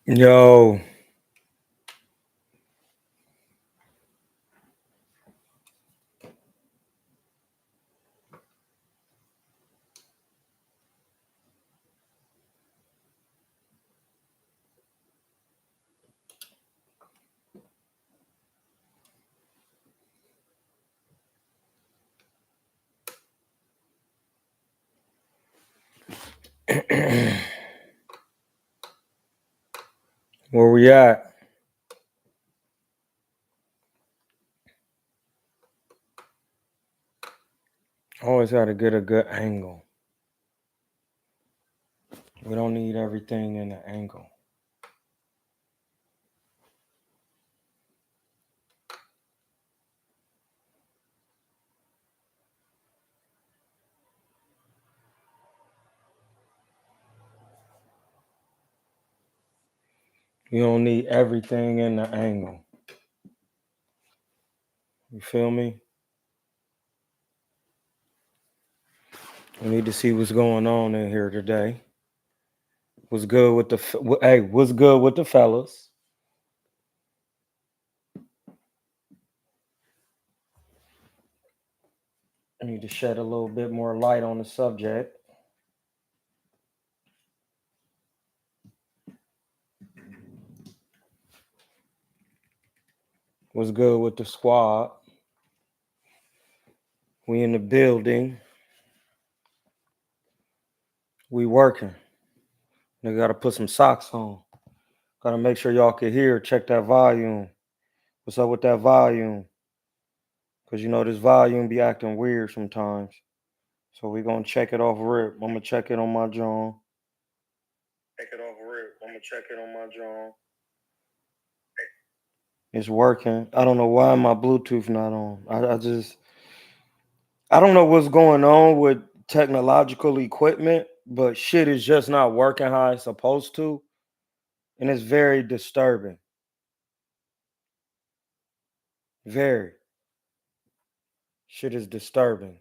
Yo. Where we at? Always got to get a good angle. We don't need everything in the angle. You don't need everything in the angle. You feel me? We need to see what's going on in here today. What's good with what's good with the fellas? I need to shed a little bit more light on the subject. What's good with the squad? We in the building. We working. They gotta put some socks on. Gotta make sure y'all can hear. Check that volume. What's up with that volume? Because, this volume be acting weird sometimes. So we're going to check it off rip. I'm going to check it on my John. It's working. I don't know why my Bluetooth not on. I don't know what's going on with technological equipment, but shit is just not working how it's supposed to. And it's very disturbing. Very. Shit is disturbing.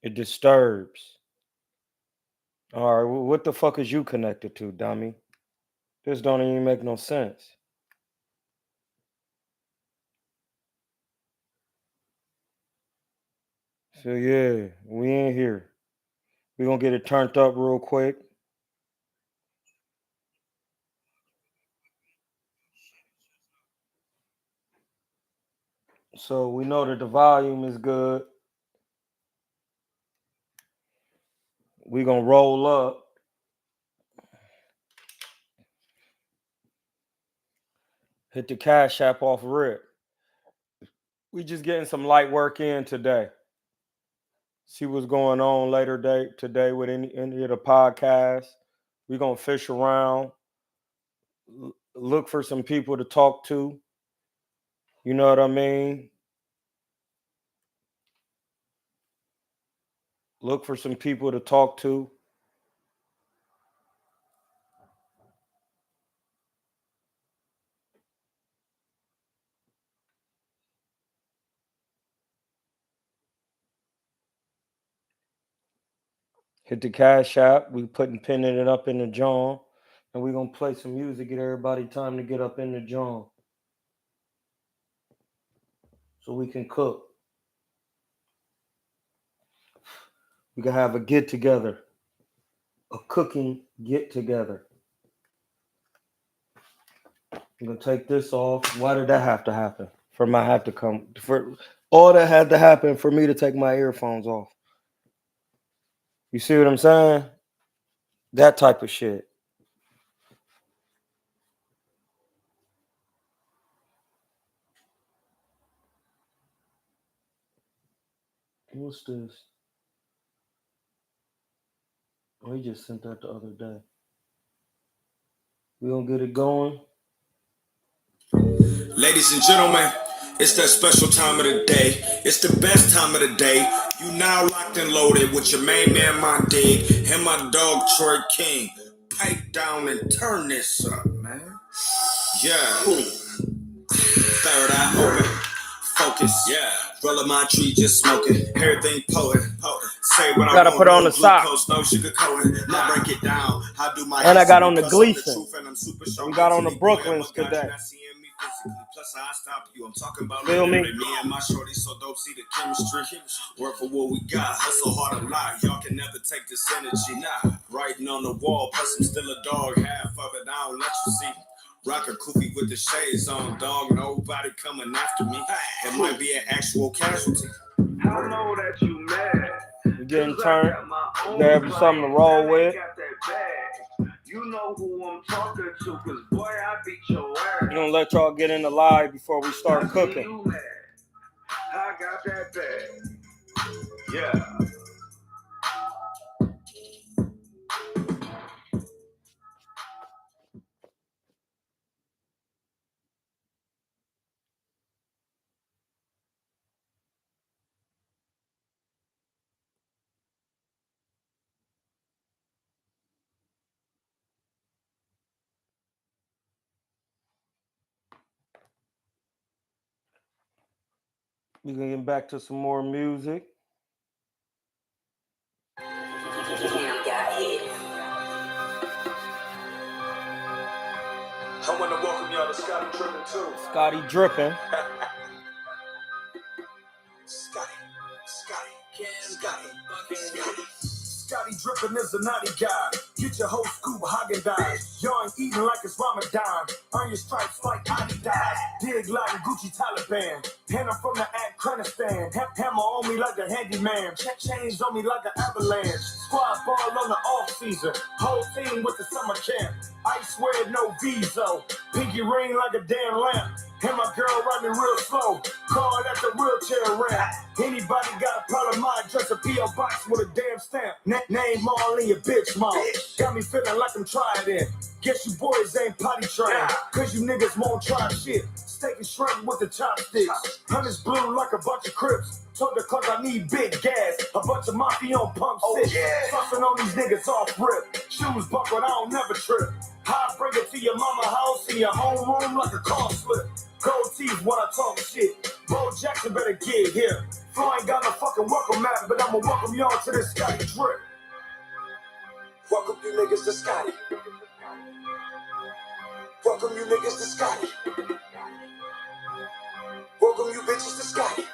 It disturbs. All right, what the fuck is you connected to, dummy? This don't even make no sense. So yeah, we in here. We're gonna get it turned up real quick. So we know that the volume is good. We're gonna roll up. Hit the Cash App off rip. We just getting some light work in today. See what's going on later today with any of the podcasts. We're gonna fish around, look for some people to talk to. You know what I mean? Look for some people to talk to. Hit the Cash App. We pinning it up in the John. And we're gonna play some music, get everybody time to get up in the John. So we can cook. We can have a get together. A cooking get together. I'm gonna take this off. Why did that have to happen? For all that had to happen for me to take my earphones off. You see what I'm saying? That type of shit. What's this? Oh, he just sent that the other day. We gonna get it going. Ladies and gentlemen, it's that special time of the day. It's the best time of the day. You now locked and loaded with your main man, my dig, and my dog, Troy King. Pipe down and turn this up, man. Yeah. Third eye open. Focus. Yeah. Roll of my tree, just smoking. Everything potent. say what I Gotta want, put on no the sock. glucose, no sugar coating. Now break it down. I do my And I got on the plus I'm Gleason. truth and I'm super sharp. We got on the Mentally, boy, I'm a Brooklyns god, you're today. not seeing me physically. Plus I stop you. I'm talking about Feel me? literally. Me and my shorty so dope, see the chemistry. Work for what we got, hustle hard a lot. Y'all can never take this energy. Nah, writing on the wall, plus I'm still a dog. Half of it I don't let you see. Rockin' Koofy with the shades on, dog. Nobody coming after me. It might be an actual casualty. I know that you mad. You getting turned? Grab you something to roll with. You know who I'm talking to, cause boy, I beat your ass. You don't let y'all get in the live before we start cooking. You mad. I got that bag. Yeah. We can get back to some more music. I want to welcome y'all to Scotty Drippin' too. Scotty Drippin'. Scotty Drippin' is a naughty guy. Get your whole scoop Haagen-Dazs. Y'all ain't eating like it's Ramadan. Earn your stripes like Adidas. Dig like Gucci Taliban. And I'm from the Afghanistan. Hammer on me like a handyman. Chains on me like an avalanche. Squad ball on the off season. Whole team with the summer camp. Ice wear no visa. Pinky ring like a damn lamp. And my girl running real slow. Call that the wheelchair ramp. Anybody got a problem, I address a P.O. box with a damn stamp. Name all in your bitch mouth. Got me feeling like I'm trying it. Guess you boys ain't potty trained. Cause you niggas won't try shit. Steak and shrimp with the chopsticks. Honey's blue like a bunch of Crips. Told the clock I need big gas. A bunch of mafia on pump six. Fussing on these niggas off rip. Shoes buckled, I don't never trip. I bring it to your mama house in your homeroom like a car slip. Gold teeth when I talk shit. Bo Jackson better get here. Flo ain't got no fucking welcome mat, but I'ma welcome y'all to this Scotty Drip. Welcome you niggas to Scotty. Welcome you niggas to Scotty. Welcome you bitches to Scotty.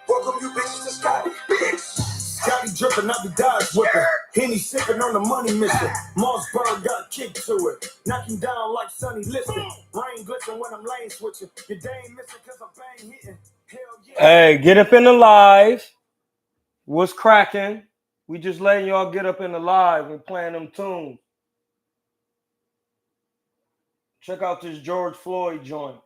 Welcome you bitches to Scotty. Bitch. Scotty drippin', I be Dodge whippin'. Henny sippin' on the money mission. Mossberg got a kick to it. Knock him down like Sonny Liston. Rain glisten when I'm lane switching. Your dame missing cause I'm bang hitting. Hell yeah. Hey, get up in the live. What's cracking? We just letting y'all get up in the live and playing them tunes. Check out this George Floyd joint.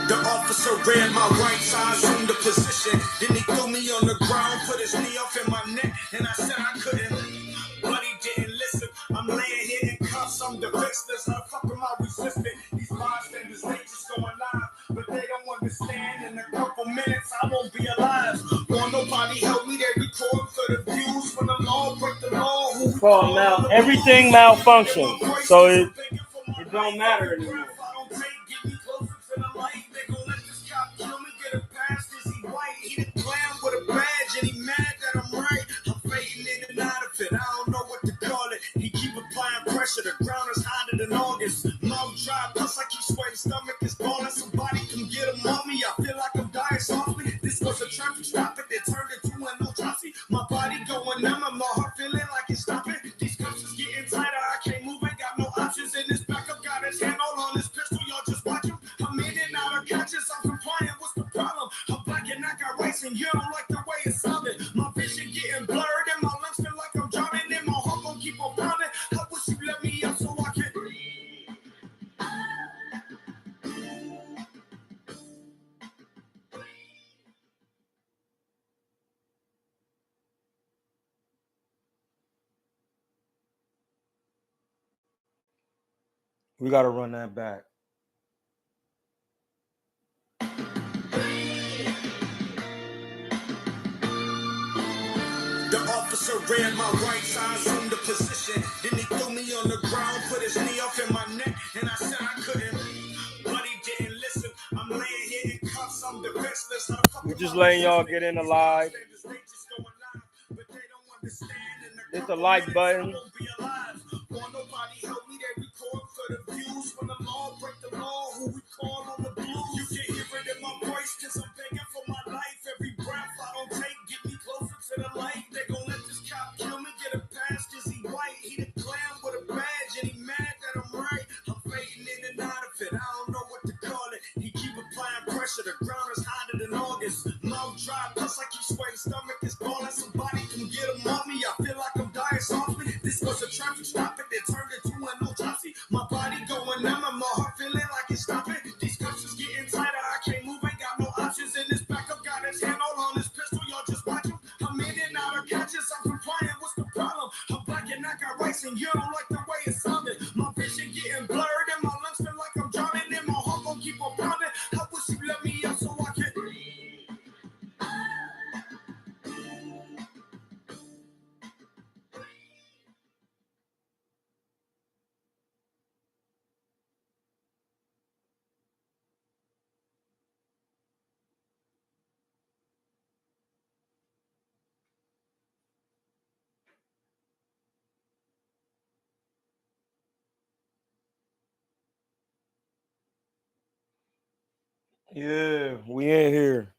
The officer ran my right side, zoomed the position. Then he threw me on the ground, put his knee up in my neck, and I said I couldn't leave. But he didn't listen. I'm laying here in cuffs, I'm defenseless. How the fuck am I resisting? These bystanders, they just going live, but they don't understand. In a couple minutes, I won't be alive. Won't nobody help me, they record for the views. When the law break the law, who we Call everything malfunctions, so it don't matter anymore. The ground is hotter than August. Mouth dry, plus I keep sweating. Stomach is balling. Somebody come get him on me. I feel like I'm dying softly. This was a traffic stop. It they turned into an atrocity. My body going numb. I'm not heart feeling like it's stopping. These cuffs is getting tighter. I can't move. Ain't got no options. In this backup, got his hand all on his pistol. Y'all just watch him. I'm in and out of catches. I'm compliant. What's the problem? I'm black and I got rice and you don't like the way it's sounding. My vision getting blurred and my lungs feel like I'm drowning. And my heart gon' keep on pounding. I wish you let me up so I can breathe. We got to run that back. The officer ran my right side, zoomed the position. Then he threw me on the ground, put his knee up in my neck, and I just letting y'all get in the live. Hit the like button. Won't nobody help me, they record for the views. When the law break the law, who we call on the blues? You can hear it in my voice, cause I'm begging for my life. Every breath I don't take, get me closer to the light. They gon' let this cop kill me, get a pass, cause he white. He the clown with a badge, and he mad that I'm right. I'm fading in and out of it, I don't know what to call it. He keep applying pressure, the ground is hotter than August. Mouth dry, plus I keep sweating, stomach is balling. Somebody come get him off me, I feel like I'm dying softly. This was a traffic stop, it turned into an autopsy. My body going numb, my heart feeling like it's stopping. These cuffs is getting tighter, I can't move, ain't got no options. In this backup, got his hand all on his pistol, y'all just watch him. I'm in and out of catches, I'm compliant, what's the problem? I'm black and I got rice and you don't like the way it sounded. My vision getting blurred and my lungs feel like I'm drowning. And my heart gon' keep on pounding. I wish you let me out so I can breathe. Yeah, we in here.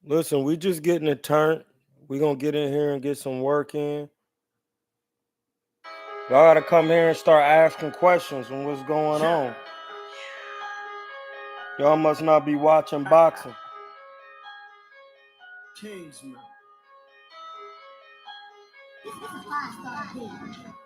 Listen, we just getting it turned. We gonna get in here and get some work in. Y'all gotta come here and start asking questions on what's going on. Y'all must not be watching boxing. Kingsman.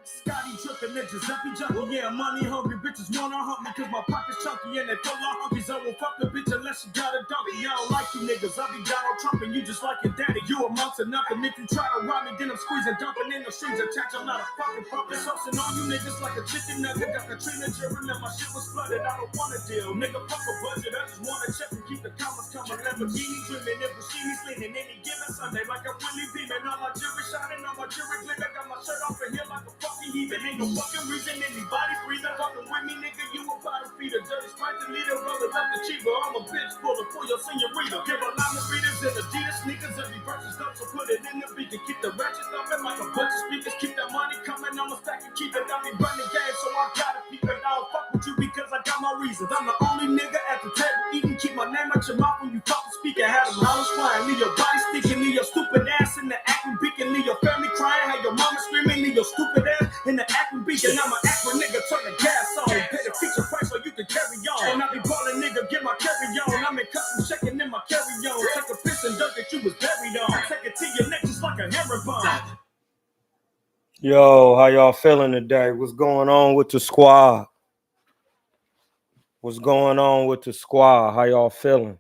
Scotty trippin' ninjas, Giuseppe junkie, yeah, money hungry bitches wanna hunt me cause my pocket's chunky and they full of hunkies. I won't fuck the bitch unless she got a donkey. I don't like you niggas, I be Donald Trump and you just like your daddy. You amongst to nothing, if you try to rob me, then I'm squeezing, dumping in the strings attached. I'm not a fucking puppet, saucing on you niggas like a chicken nugget. Got Katrina cheering and my shit was flooded. I don't wanna deal, nigga, fuck a budget. I just wanna check and keep the commas coming. Lamborghini dreaming, if you see me swinging any given Sunday like a Willie beaming. All my jewelry shining, all my jewelry glitter. Got my shirt off and here like a fucking heathen. Ain't no fucking reason anybody breathing. Fucking with me, nigga, you a bottom feeder. Dirty sprite to leader, rolling up the cheaper. I'm a bitch puller for your senorita. Give a line of readers and Adidas sneakers. Every verse is up, so put it in the beacon. Keep the ratchet thumping like a bunch of speakers. Keep that money coming, I'ma stack and keep it. I be running game, so I gotta keep it. I don't fuck with you because I got my reasons. I'm the only nigga at the table eating. Keep my name out your mouth when you talk and speak. I had them hollers flying. Leave your body stinking. Leave your stupid ass in the acting beacon. Leave your family crying. Have your mama screaming. Leave your stupid ass in the acting beacon. I'm an acting nigga, turn the gas on. Pay the feature price so you can carry on. And I be ballin' nigga, get my carry on. I'm in custom checking in my carry on. Take a piss and dirt that you was buried on. Take it to your neck just like a hammer bomb. Yo, how y'all feeling today? What's going on with the squad? What's going on with the squad? How y'all feeling?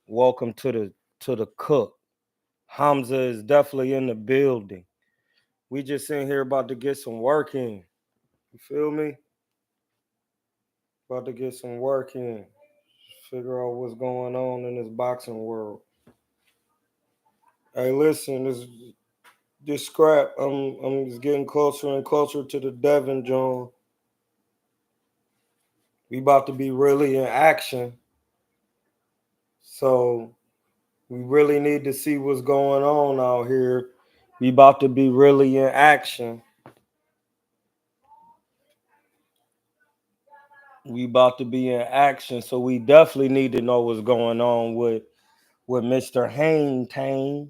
Welcome to the cook. Hamza is definitely in the building. We just in here about to get some work in. You feel me? About to get some work in. Figure out what's going on in this boxing world. Hey, listen, this scrap. I'm just getting closer and closer to the Devon John. We about to be really in action. So we really need to see what's going on out here. We about to be really in action. We about to be in action. So we definitely need to know what's going on with Mr. Haintane.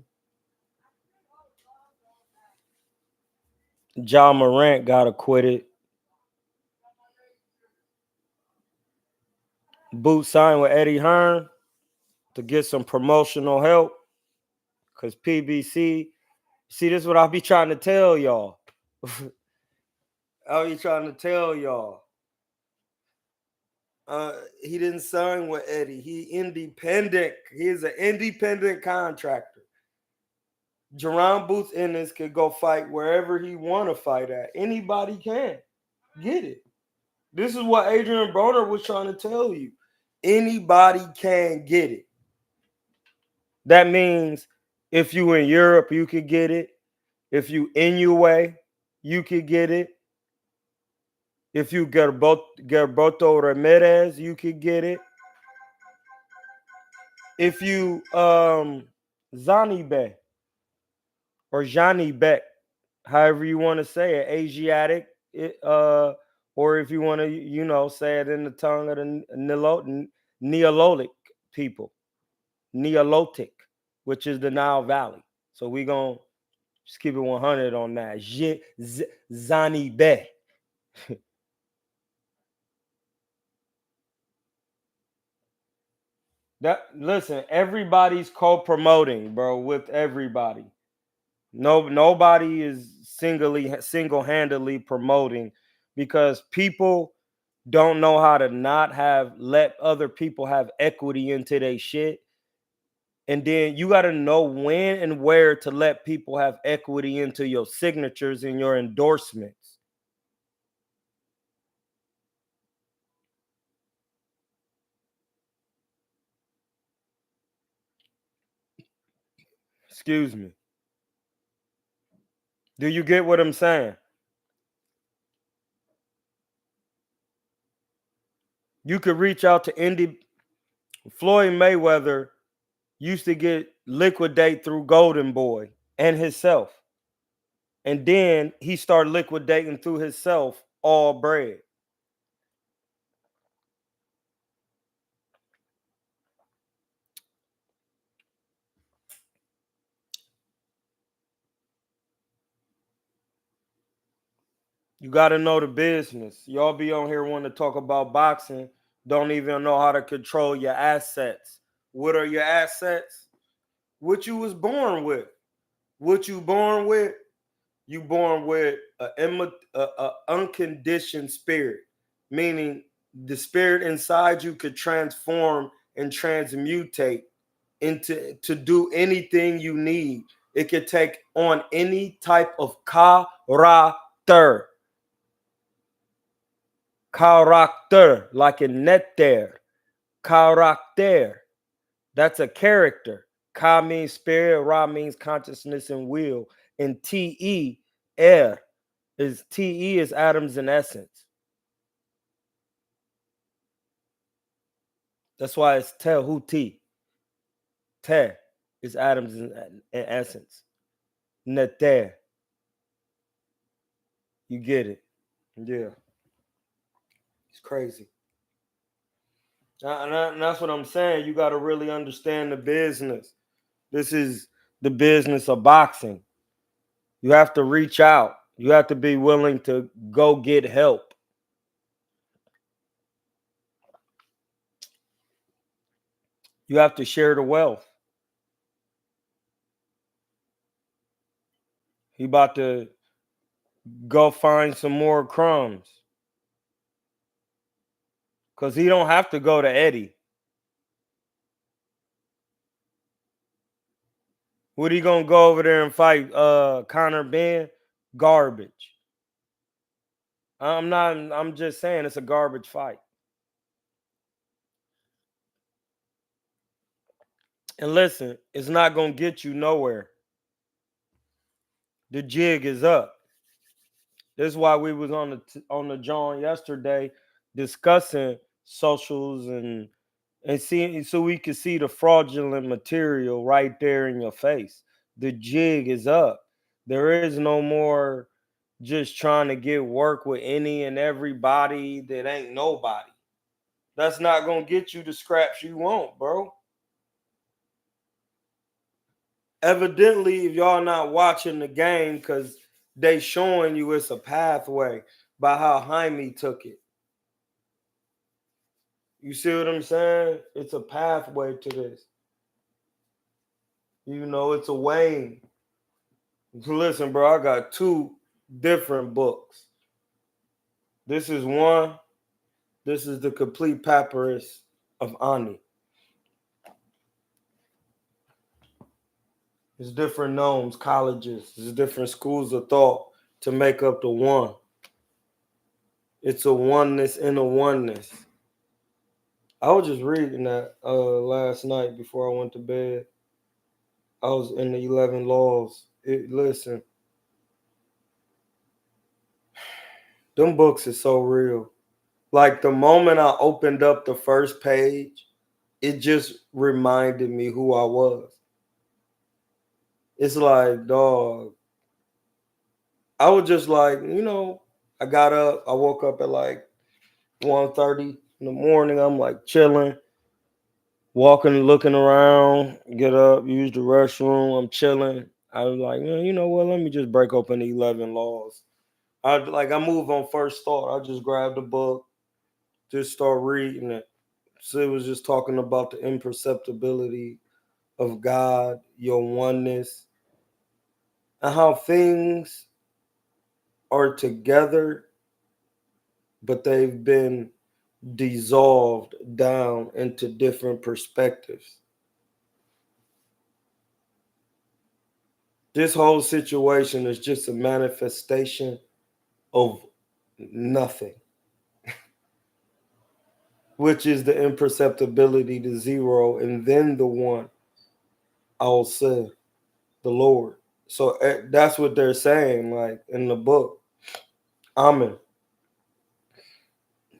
John Morant got acquitted. Boot signed with Eddie Hearn to get some promotional help. Because PBC, see, this is what I be trying to tell y'all. I be trying to tell y'all. He didn't sign with Eddie. He independent. He is an independent contractor. Jerron Booth Ennis could go fight wherever he want to fight at. Anybody can get it. This is what Adrian Broner was trying to tell you. Anybody can get it. That means if you in Europe, you could get it. If you in UA, you could get it. If you Gerberto Ramirez, you could get it. If you Zani Bey or Johnny Beck, however you want to say it, Asiatic, or if you want to, say it in the tongue of the Neolithic people, Neolithic, which is the Nile Valley. So we gonna just keep it 100 on that. Zani Bey. That listen, everybody's co-promoting, bro, with everybody. No, nobody is single-handedly promoting because people don't know how to not have let other people have equity into their shit. And then you got to know when and where to let people have equity into your signatures and your endorsements. Excuse me. Do you get what I'm saying? You could reach out to Floyd Mayweather used to get liquidate through Golden Boy and himself. And then he started liquidating through himself all bread. You got to know the business. Y'all be on here wanting to talk about boxing, don't even know how to control your assets. What are your assets? What you was born with. What you born with? You born with a unconditioned spirit, meaning the spirit inside you could transform and transmutate into to do anything you need. It could take on any type of character. Character, like in netter. Character. That's a character. Ka means spirit, Ra means consciousness and will. And Te, Te is atoms in essence. That's why it's Tehuti. Te is atoms in essence. Neter. You get it. Yeah. It's crazy. And that's what I'm saying. You got to really understand the business. This is the business of boxing. You have to reach out. You have to be willing to go get help. You have to share the wealth. He about to go find some more crumbs. Because he don't have to go to Eddie. What he gonna go over there and fight Conor Ben? Garbage. I'm just saying it's a garbage fight. And listen, it's not gonna get you nowhere. The jig is up. This is why we was on the John yesterday discussing socials and seeing so we could see the fraudulent material right there in your face. The jig is up. There is no more just trying to get work with any and everybody that ain't nobody. That's not gonna get you the scraps you want, bro. Evidently, if y'all not watching the game, because they showing you it's a pathway by how Jaime took it. You see what I'm saying? It's a pathway to this. It's a way. Listen, bro, I got two different books. This is one. This is the complete papyrus of Ani. There's different gnomes, colleges, there's different schools of thought to make up the one. It's a oneness in a oneness. I was just reading that last night before I went to bed. I was in the 11 laws. Listen, Them books is so real. Like the moment I opened up the first page, it just reminded me who I was. It's like, dog, I was just like, I got up, I woke up at like 1:30 in the morning. I'm like chilling, walking, looking around, get up, use the restroom. I'm chilling. I was like, you know what? Let me just break open the 11 laws. I move on first thought. I just grabbed the book, just start reading it. So it was just talking about the imperceptibility of God, your oneness, and how things are together, but they've been dissolved down into different perspectives. This whole situation is just a manifestation of nothing, which is the imperceptibility to zero and then the one, I'll say, the Lord. So that's what they're saying, like in the book. Amen.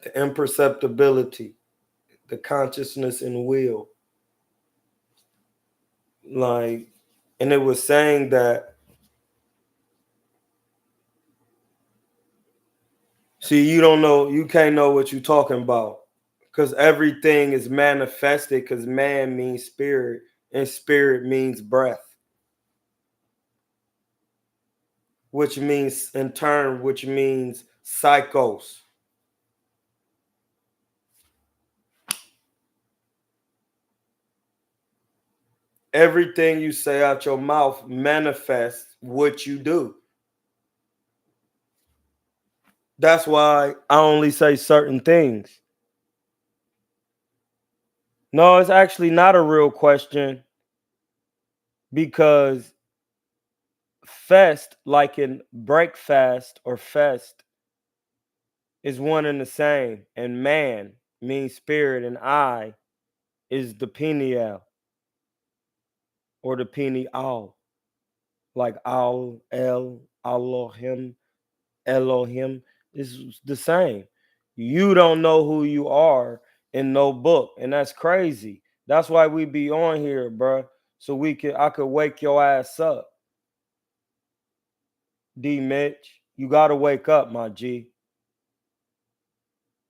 The imperceptibility, the consciousness and will. Like, and it was saying that, see, you don't know, you can't know what you're talking about because everything is manifested because man means spirit and spirit means breath, which means in turn, which means psychos. Everything you say out your mouth manifests what you do. That's why I only say certain things. No, it's actually not a real question because fest, like in breakfast or fest, is one and the same. And man means spirit, and I is the pineal or the pineal, like Al, El, Elohim, Elohim is the same. You don't know who you are in no book, and that's crazy. That's why we be on here, bro. So I could wake your ass up. D Mitch, you gotta wake up, my G.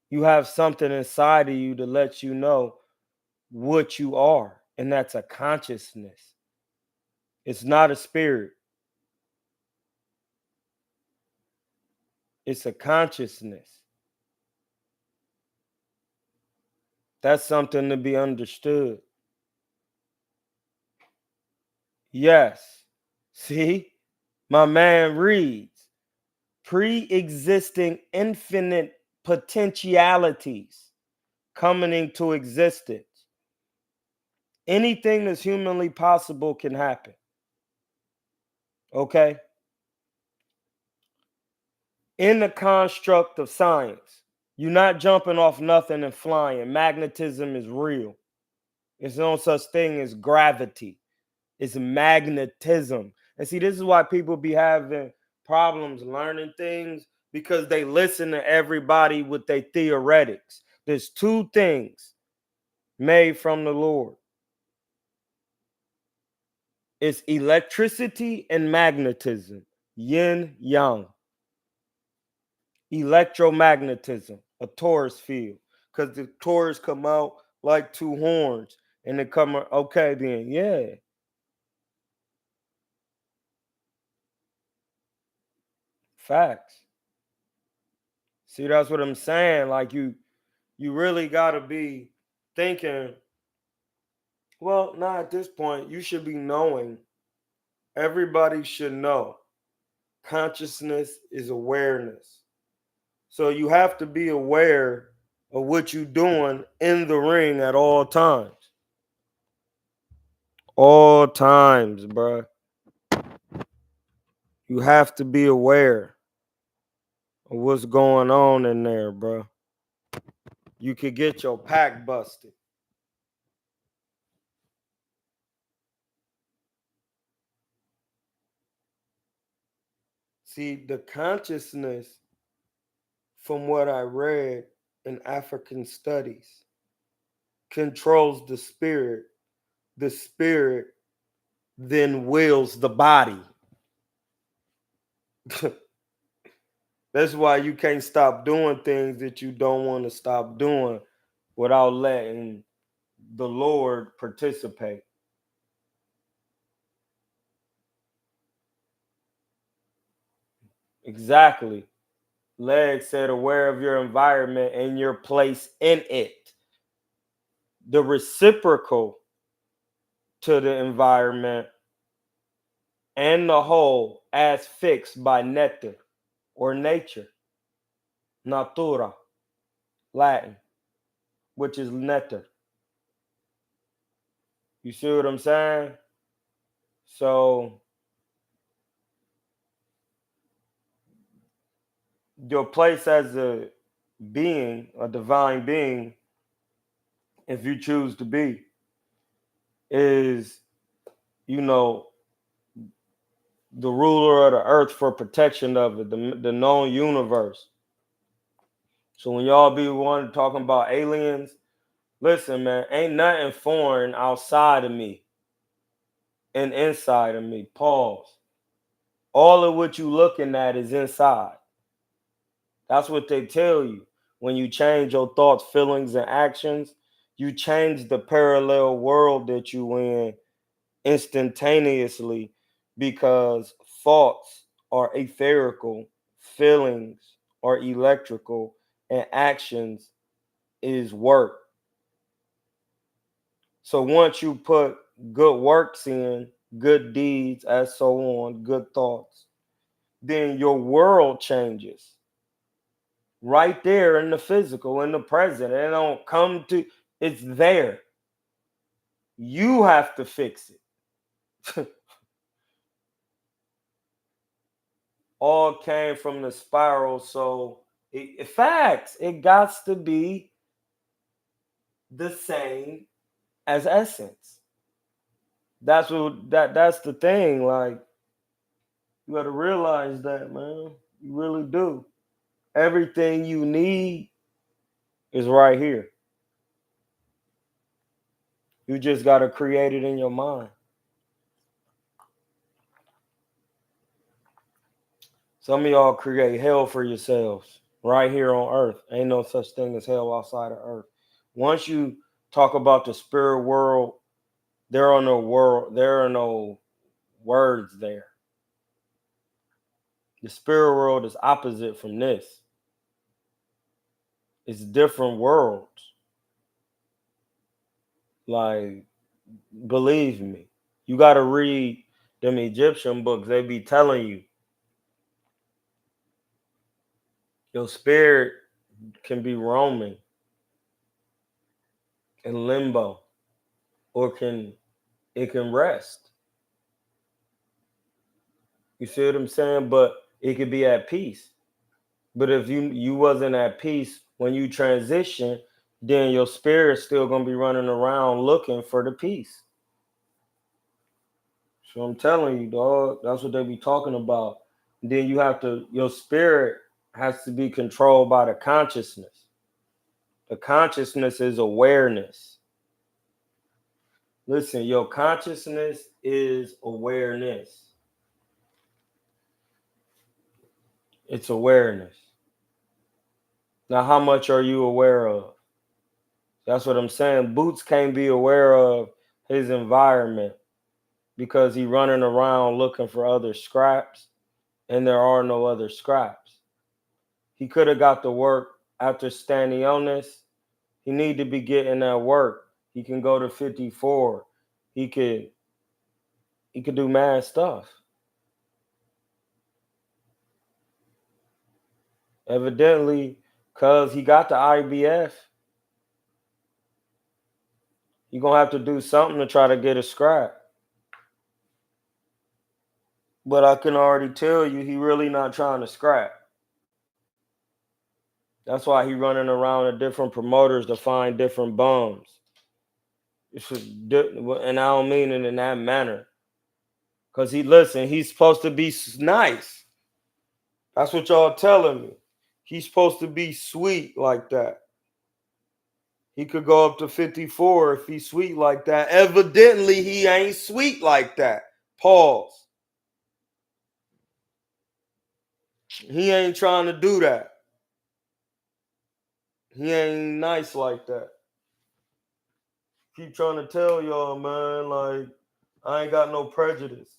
You have something inside of you to let you know what you are, and that's a consciousness. It's not a spirit, it's a consciousness. That's something to be understood. Yes. See, my man reads pre existing infinite potentialities coming into existence. Anything that's humanly possible can happen. Okay? In the construct of science, you're not jumping off nothing and flying. Magnetism is real. There's no such thing as gravity. It's magnetism. And see, this is why people be having problems learning things because they listen to everybody with their theoretics. There's two things made from the Lord. It's electricity and magnetism, yin yang. Electromagnetism, a torus field, because the torus come out like two horns, and they come. Okay, then yeah, facts. See, that's what I'm saying. Like you really gotta be thinking. Well, not at this point. You should be knowing. Everybody should know. Consciousness is awareness. So you have to be aware of what you're doing in the ring at all times. All times, bruh. You have to be aware of what's going on in there, bro. You could get your pack busted. See, the consciousness from what I read in African studies, controls the spirit. The spirit then wills the body. That's why you can't stop doing things that you don't want to stop doing without letting the Lord participate. Exactly. Leg said, aware of your environment and your place in it. The reciprocal to the environment and the whole as fixed by nectar or nature, natura, Latin, which is nectar. You see what I'm saying? So your place as a being, a divine being, if you choose to be, is, you know, the ruler of the earth for protection of it, the known universe. So when y'all be one talking about aliens, listen, man, ain't nothing foreign outside of me and inside of me. Pause. All of what you looking at is inside. That's what they tell you. When you change your thoughts, feelings, and actions, you change the parallel world that you in instantaneously, because thoughts are etherical, feelings are electrical, and actions is work. So once you put good works in, good deeds, as so on, good thoughts, then your world changes right there in the physical, in the present. It don't come to, it's there. You have to fix it. All came from the spiral. So facts, it got to be the same as essence. That's the thing. Like, you gotta realize that, man. You really do. Everything you need is right here. You just gotta create it in your mind. Some of y'all create hell for yourselves right here on earth. Ain't no such thing as hell outside of earth. Once you talk about the spirit world, there are no words there. The spirit world is opposite from this. It's different worlds. Like, believe me, you got to read them Egyptian books. They be telling you your spirit can be roaming in limbo, or it can rest. You see what I'm saying? But it could be at peace. But if you wasn't at peace when you transition, then your spirit's still gonna be running around looking for the peace. So I'm telling you, dog, that's what they be talking about. Then your spirit has to be controlled by the consciousness. The consciousness is awareness. Listen, your consciousness is awareness. It's awareness. Now, how much are you aware of? That's what I'm saying. Boots can't be aware of his environment because he's running around looking for other scraps, and there are no other scraps. He could have got to work after standing on this. He need to be getting that work. He can go to 54. He could do mad stuff. Evidently, cause he got the IBF, he gonna have to do something to try to get a scrap. But I can already tell you, he really not trying to scrap. That's why he running around to different promoters to find different bums. And I don't mean it in that manner. Cause he's supposed to be nice. That's what y'all telling me. He's supposed to be sweet like that. He could go up to 54 if he's sweet like that. Evidently, he ain't sweet like that. Pause. He ain't trying to do that. He ain't nice like that. Keep trying to tell y'all, man, like, I ain't got no prejudice.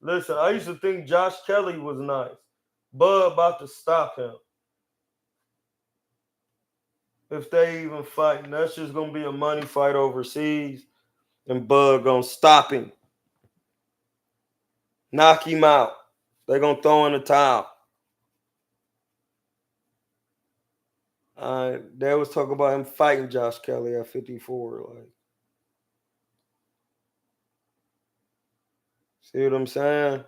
Listen, I used to think Josh Kelly was nice. Bud about to stop him. If they even fighting, that's just gonna be a money fight overseas, and Bud gonna stop him, knock him out. They gonna throw in the towel. They was talking about him fighting Josh Kelly at 54. Like, see what I'm saying?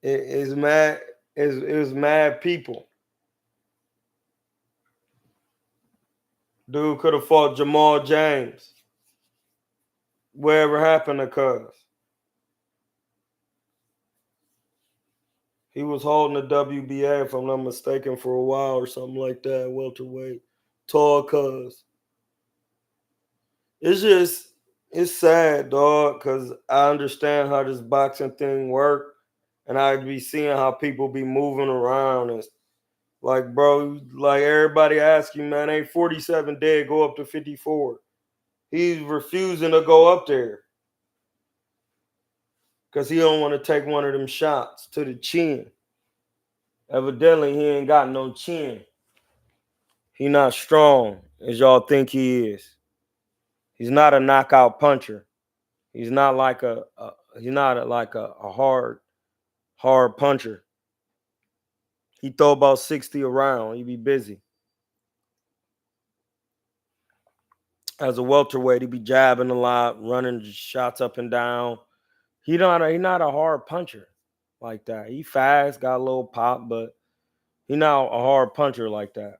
It's mad. It was mad people. Dude could have fought Jamal James. Whatever happened to Cuz? He was holding the WBA, if I'm not mistaken, for a while or something like that, welterweight. Tall Cuz. It's sad, dog, because I understand how this boxing thing work, and I'd be seeing how people be moving around and like, bro, like everybody asking, man, ain't 47 dead, go up to 54. He's refusing to go up there because he don't want to take one of them shots to the chin. Evidently, he ain't got no chin. He not strong as y'all think he is. He's not a knockout puncher. He's not like a hard puncher. He throw about 60 around. He be busy. As a welterweight, he be jabbing a lot, running shots up and down. He not a hard puncher like that. He fast, got a little pop, but he not a hard puncher like that.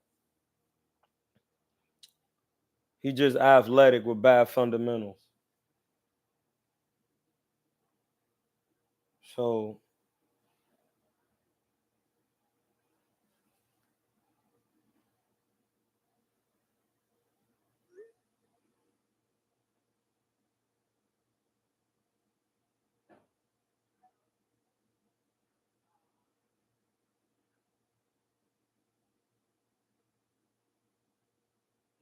He just athletic with bad fundamentals. So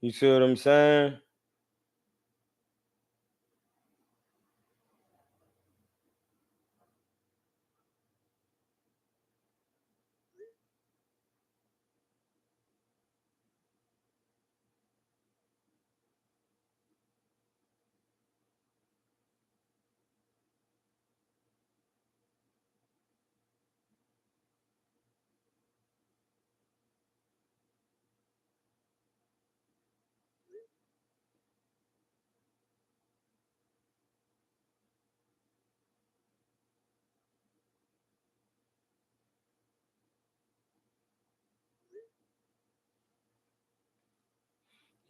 you see what I'm saying?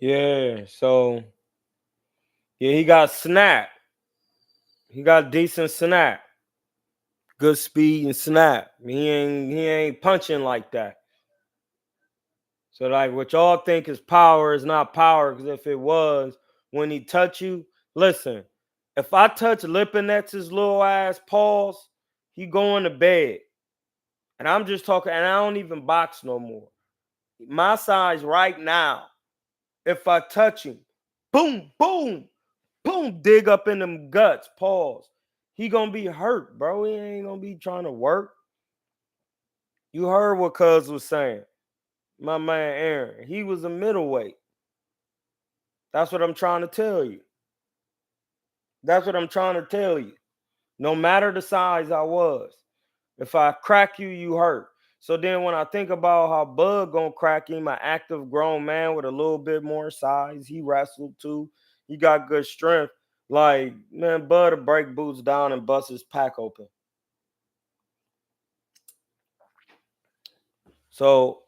Yeah. So yeah, he got snap. He got decent snap. Good speed and snap. He ain't punching like that. So like what y'all think is power is not power, because if it was, when he touch you, listen, if I touch Lipinex's little ass paws, he going to bed. And I'm just talking, and I don't even box no more. My size right now, if I touch him, boom, boom, boom, dig up in them guts, pause. He gonna be hurt, bro. He ain't gonna be trying to work. You heard what Cuz was saying. My man Aaron, he was a middleweight. That's what I'm trying to tell you. That's what I'm trying to tell you. No matter the size I was, if I crack you, you hurt. So then when I think about how Bud gonna crack him, an active grown man with a little bit more size, he wrestled too. He got good strength. Like, man, Bud will break boots down and bust his pack open. So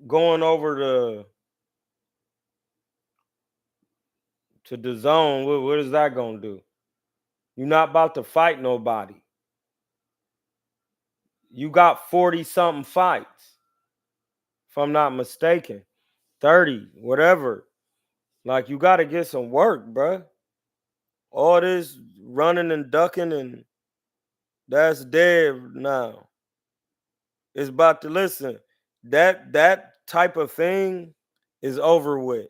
going over to the zone, what is that gonna do? You're not about to fight nobody. You got 40 something fights, if I'm not mistaken. 30, whatever. Like, you got to get some work, bruh. All this running and ducking, and that's dead now. It's about to listen. That type of thing is over with.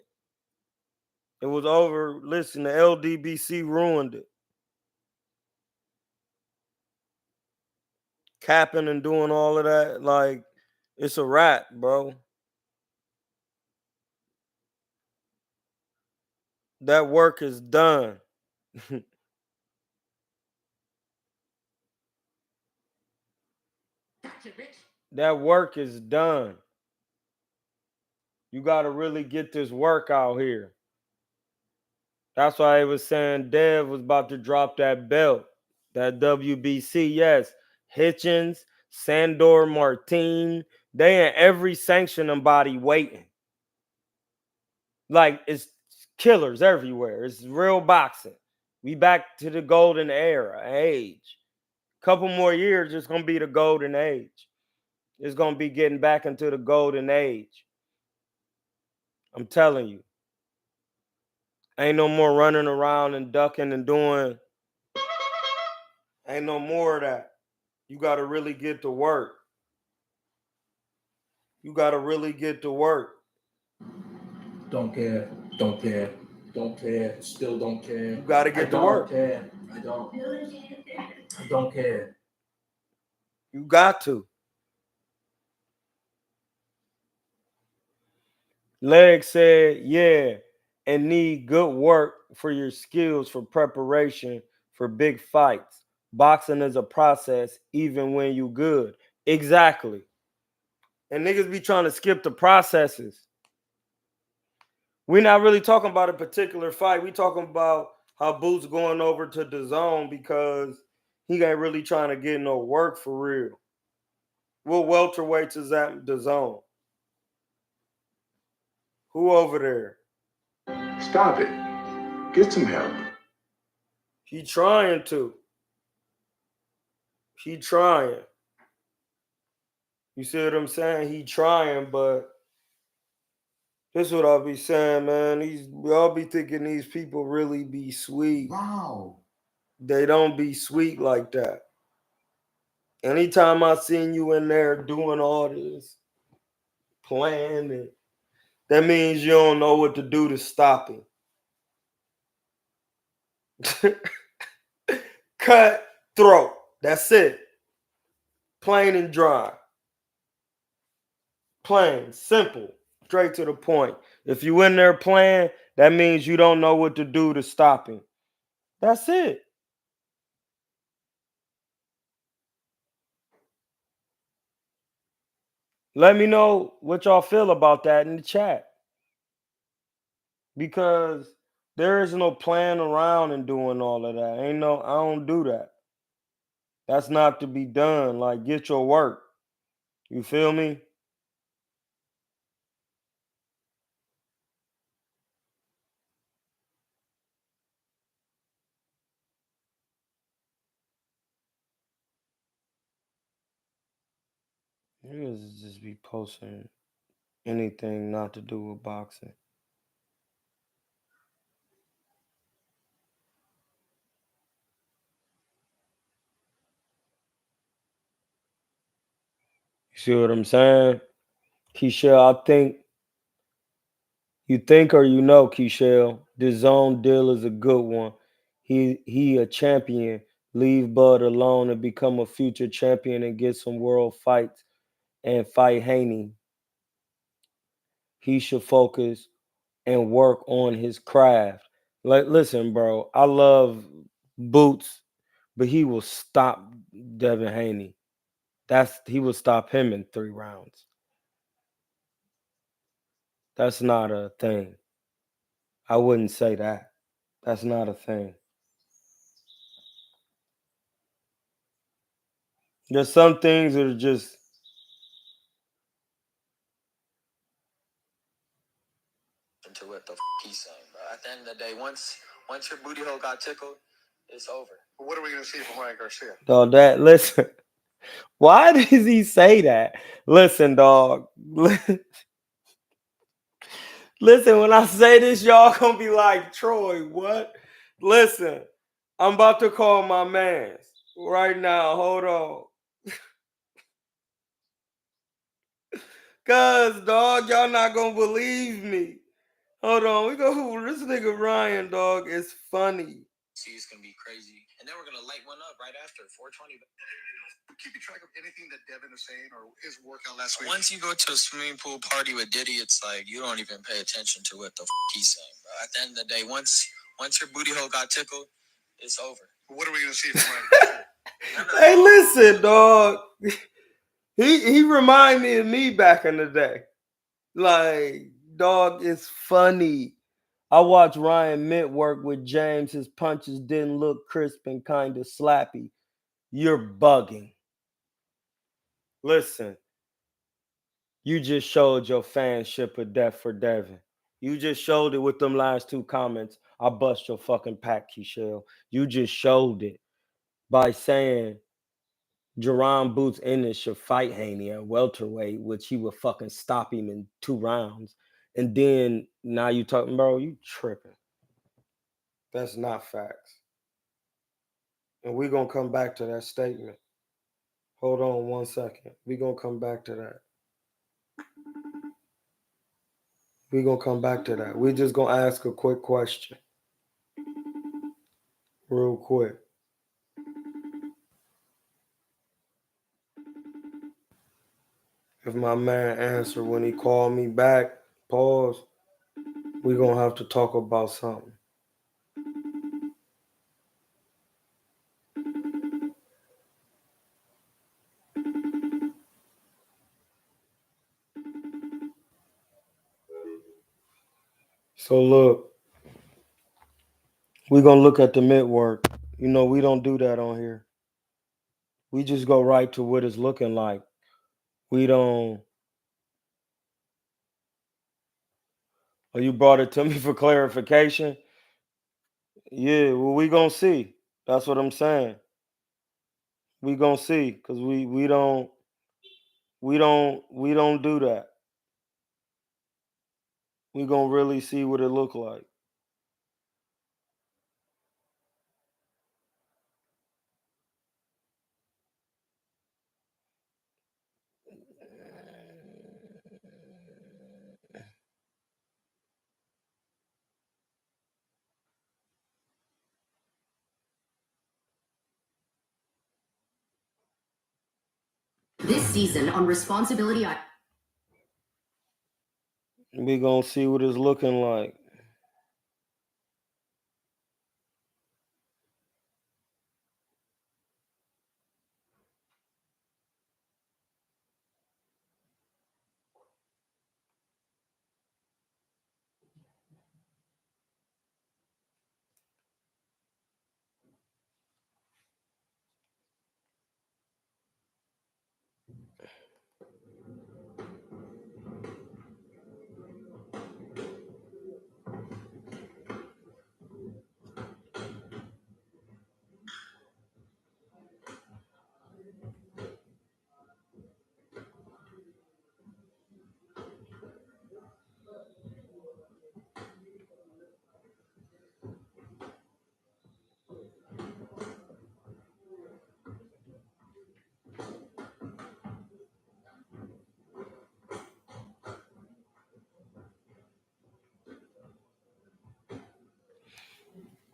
It was over. Listen, the LDBC ruined it. Capping and doing all of that, like, it's a wrap, bro. That work is done. That work is done. You got to really get this work out here. That's why I was saying Dev was about to drop that belt, that WBC. Yes, Hitchens, Sandor Martin, they in every sanctioning body waiting. Like, it's killers everywhere. It's real boxing. We back to the golden era, age. Couple more years, it's gonna be the golden age. It's gonna be getting back into the golden age. I'm telling you. Ain't no more running around and ducking and doing. Ain't no more of that. You got to really get to work. You got to really get to work. Don't care. Don't care. Don't care. Still don't care. You got to get to work. Care. I don't care. You got to. Leg said, yeah, and need good work for your skills for preparation for big fights. Boxing is a process even when you good. Exactly. And niggas be trying to skip the processes. We're not really talking about a particular fight. We talking about how Boots going over to the zone because he ain't really trying to get no work for real. What welterweights is at the zone? Who over there? Stop it. Get some help. He trying to. He trying. You see what I'm saying? He trying, but this is what I'll be saying, man. Y'all be thinking these people really be sweet. Wow. They don't be sweet like that. Anytime I seen you in there doing all this planning, that means you don't know what to do to stop him. Cut, throat. That's it. Plain and dry. Plain, simple, straight to the point. If you in there playing, that means you don't know what to do to stop him. That's it. Let me know what y'all feel about that in the chat. Because there is no playing around and doing all of that. I don't do that. That's not to be done. Like, get your work. You feel me? Niggas just be posting anything not to do with boxing. You see what I'm saying? Keishel, I think you think or you know, Keishel, this zone deal is a good one. He a champion. Leave Bud alone and become a future champion and get some world fights and fight Haney. He should focus and work on his craft. Like, listen, bro, I love Boots, but he will stop Devin Haney. He will stop him in 3 rounds. That's not a thing. I wouldn't say that. That's not a thing. There's some things that are just into what the he's saying, bro. At the end of the day, once your booty hole got tickled, it's over. What are we going to see from Ryan Garcia? Dog, that listen. Why does he say that? Listen, dog. Listen, when I say this, y'all gonna be like, Troy, what? Listen, I'm about to call my man right now. Hold on. Cause dog, y'all not gonna believe me. Hold on, we go. This nigga Ryan, dog, is funny. See, it's gonna be crazy, and then we're gonna light one up right after 420. Keeping track of anything that Devin is saying or his workout last week. Once you go to a swimming pool party with Diddy, it's like you don't even pay attention to what the he's saying, bro. At the end of the day, once your booty hole got tickled, it's over. What are we gonna see from Ryan? Hey, listen, dog. He remind me of me back in the day. Like, dog, it's funny. I watched Ryan Mint work with James. His punches didn't look crisp and kind of slappy. You're bugging. Listen, you just showed your fanship of death for Devin. You just showed it with them last two comments. I bust your fucking pack, Keishel. You just showed it by saying Jerron Boots Ennis should fight Haney at welterweight, which he would fucking stop him in 2 rounds. And then now you talking, bro, you tripping. That's not facts. And we're going to come back to that statement. Hold on 1 second. We're going to come back to that. We're going to come back to that. We're just going to ask a quick question. Real quick. If my man answered when he called me back, pause, we're going to have to talk about something. So look, we're going to look at the mid work. You know, we don't do that on here. We just go right to what it's looking like. We don't. Oh, you brought it to me for clarification? Yeah, well, we going to see. That's what I'm saying. We going to see because we don't do that. We going to really see what it look like. This season on Responsibility We going to see what it's looking like.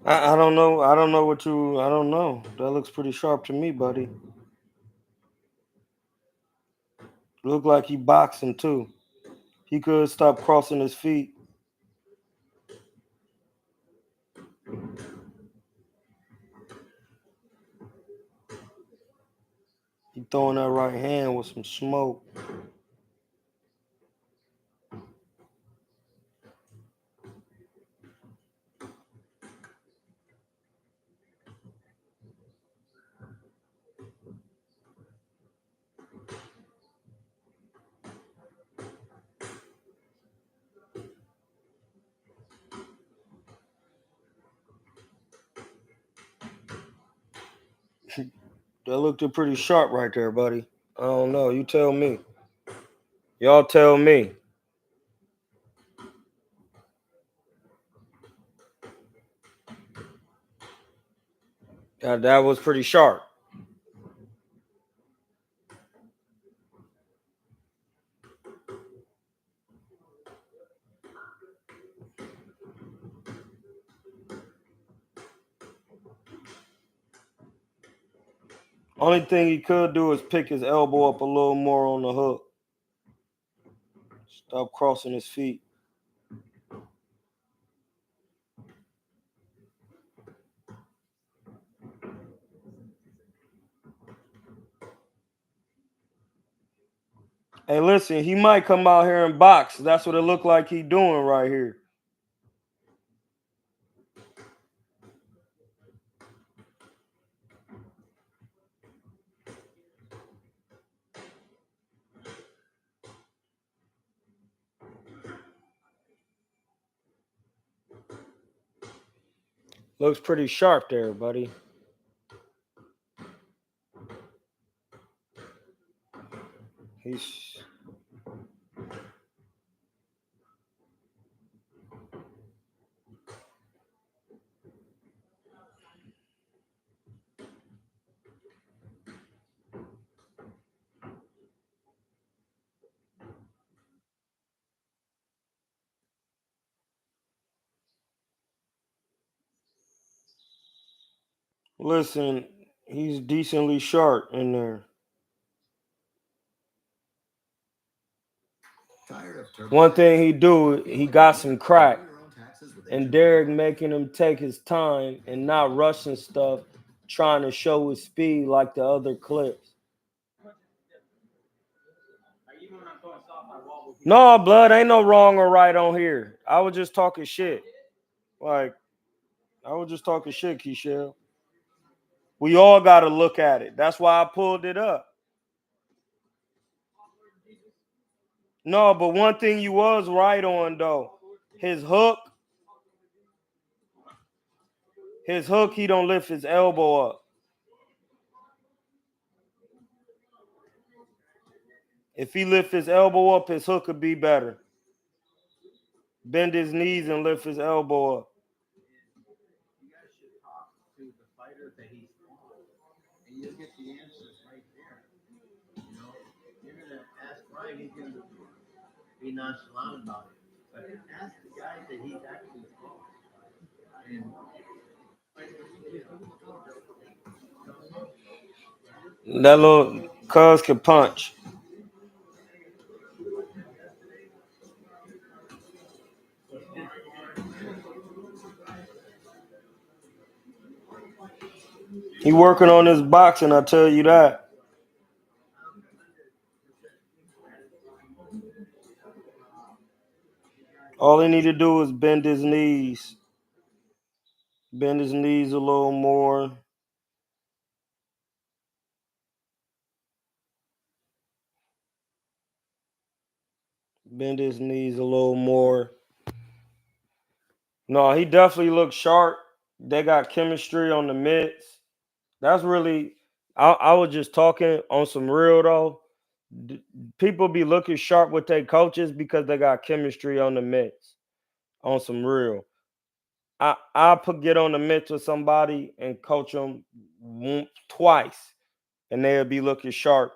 I don't know. I don't know. That looks pretty sharp to me, buddy. Look like he boxing too. He could stop crossing his feet. He throwing that right hand with some smoke. That looked pretty sharp right there, buddy. I don't know. You tell me. Y'all tell me. That was pretty sharp. Only thing he could do is pick his elbow up a little more on the hook. Stop crossing his feet. Hey, listen, he might come out here and box. That's what it looked like he doing right here. Looks pretty sharp there, buddy. He's listen, he's decently sharp in there. One thing he do, he got some crack. And Derek making him take his time and not rushing stuff, trying to show his speed like the other clips. No, blood, ain't no wrong or right on here. I was just talking shit. Like, I was just talking shit, Keishel. We all got to look at it. That's why I pulled it up. No, but one thing you was right on, though. His hook, he don't lift his elbow up. If he lift his elbow up, his hook could be better. Bend his knees and lift his elbow up. You get the answers right there. You know, you're gonna ask Ryan, he's gonna be nonchalant about it. But ask the guy that he's actually close. And That little cuz can punch. He working on his boxing, I tell you that. All he need to do is bend his knees. Bend his knees a little more. Bend his knees a little more. No, he definitely looks sharp. They got chemistry on the mitts. That's really, I was just talking on some real though. People be looking sharp with their coaches because they got chemistry on the mitts. On some real. I get on the mitts with somebody and coach them twice, and they'll be looking sharp.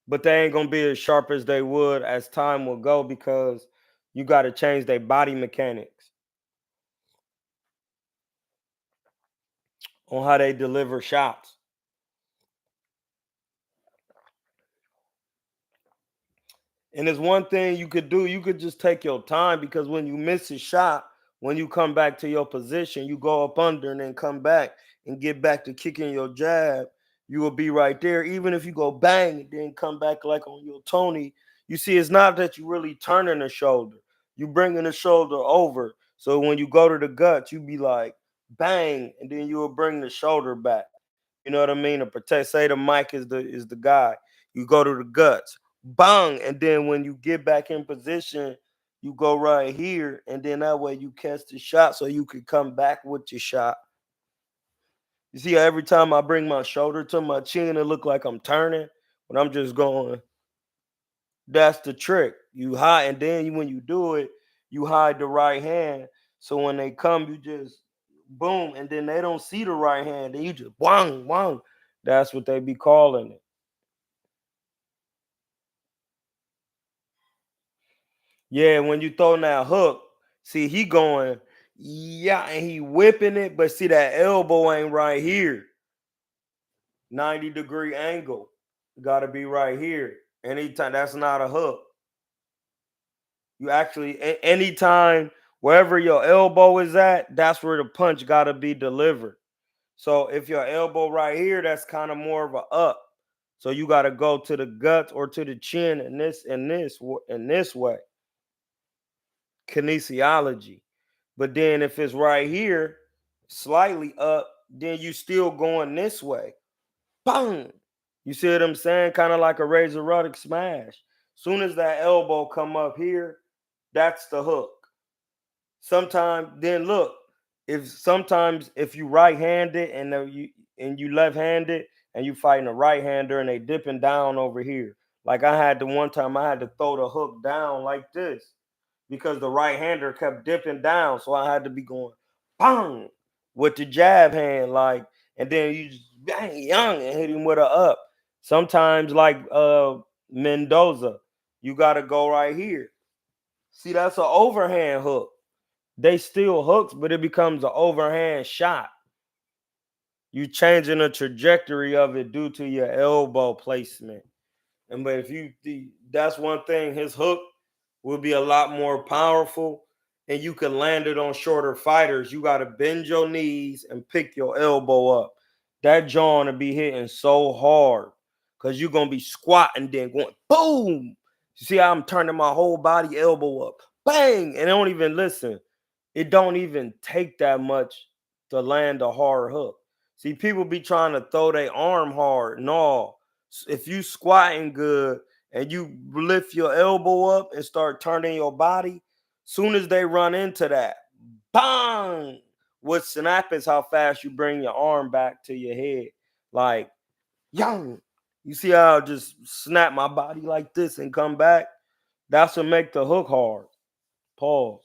But they ain't gonna be as sharp as they would as time will go because you got to change their body mechanics on how they deliver shots. And there's one thing you could do. You could just take your time because when you miss a shot, when you come back to your position, you go up under and then come back and get back to kicking your jab. You will be right there. Even if you go bang and then come back like on your Tony, you see, it's not that you really turning the shoulder. You bringing the shoulder over. So when you go to the guts, you be like bang, and then you will bring the shoulder back. You know what I mean? To protect. Say the mic is the guy. You go to the guts, bang, and then when you get back in position, you go right here, and then that way you catch the shot, so you could come back with your shot. You see, every time I bring my shoulder to my chin, it look like I'm turning, but I'm just going. That's the trick. You hide, and then when you do it, you hide the right hand. So when they come, you just boom, and then they don't see the right hand. Then you just wang wang. That's what they be calling it. Yeah, when you throw that hook, see he going, yeah, and he whipping it, but see that elbow ain't right here. 90-degree angle. Got to be right here. Anytime that's not a hook. You actually anytime wherever your elbow is at, that's where the punch got to be delivered. So if your elbow right here, that's kind of more of a up. So you got to go to the guts or to the chin in this way. Kinesiology. But then if it's right here, slightly up, then you still going this way. Boom. You see what I'm saying? Kind of like a razor ruddock smash. Soon as that elbow come up here, that's the hook. Sometimes, then look, if you right-handed and you left-handed and you fighting a right-hander and they dipping down over here. Like I had the one time I had to throw the hook down like this because the right-hander kept dipping down, so I had to be going bang with the jab hand, like, and then you just bang young and hit him with a up. Sometimes like Mendoza, you gotta go right here. See, that's an overhand hook. They still hooks, but it becomes an overhand shot. You changing the trajectory of it due to your elbow placement. And but if you that's one thing, his hook will be a lot more powerful and you can land it on shorter fighters. You got to bend your knees and pick your elbow up. That jaw to be hitting so hard because you're gonna be squatting, then going boom. You see how I'm turning my whole body elbow up, bang, and don't even listen. It don't even take that much to land a hard hook. See, people be trying to throw their arm hard. No, if you squatting good and you lift your elbow up and start turning your body, soon as they run into that, bang! What snap is how fast you bring your arm back to your head. Like, young. You see how I just snap my body like this and come back? That's what make the hook hard. Pause.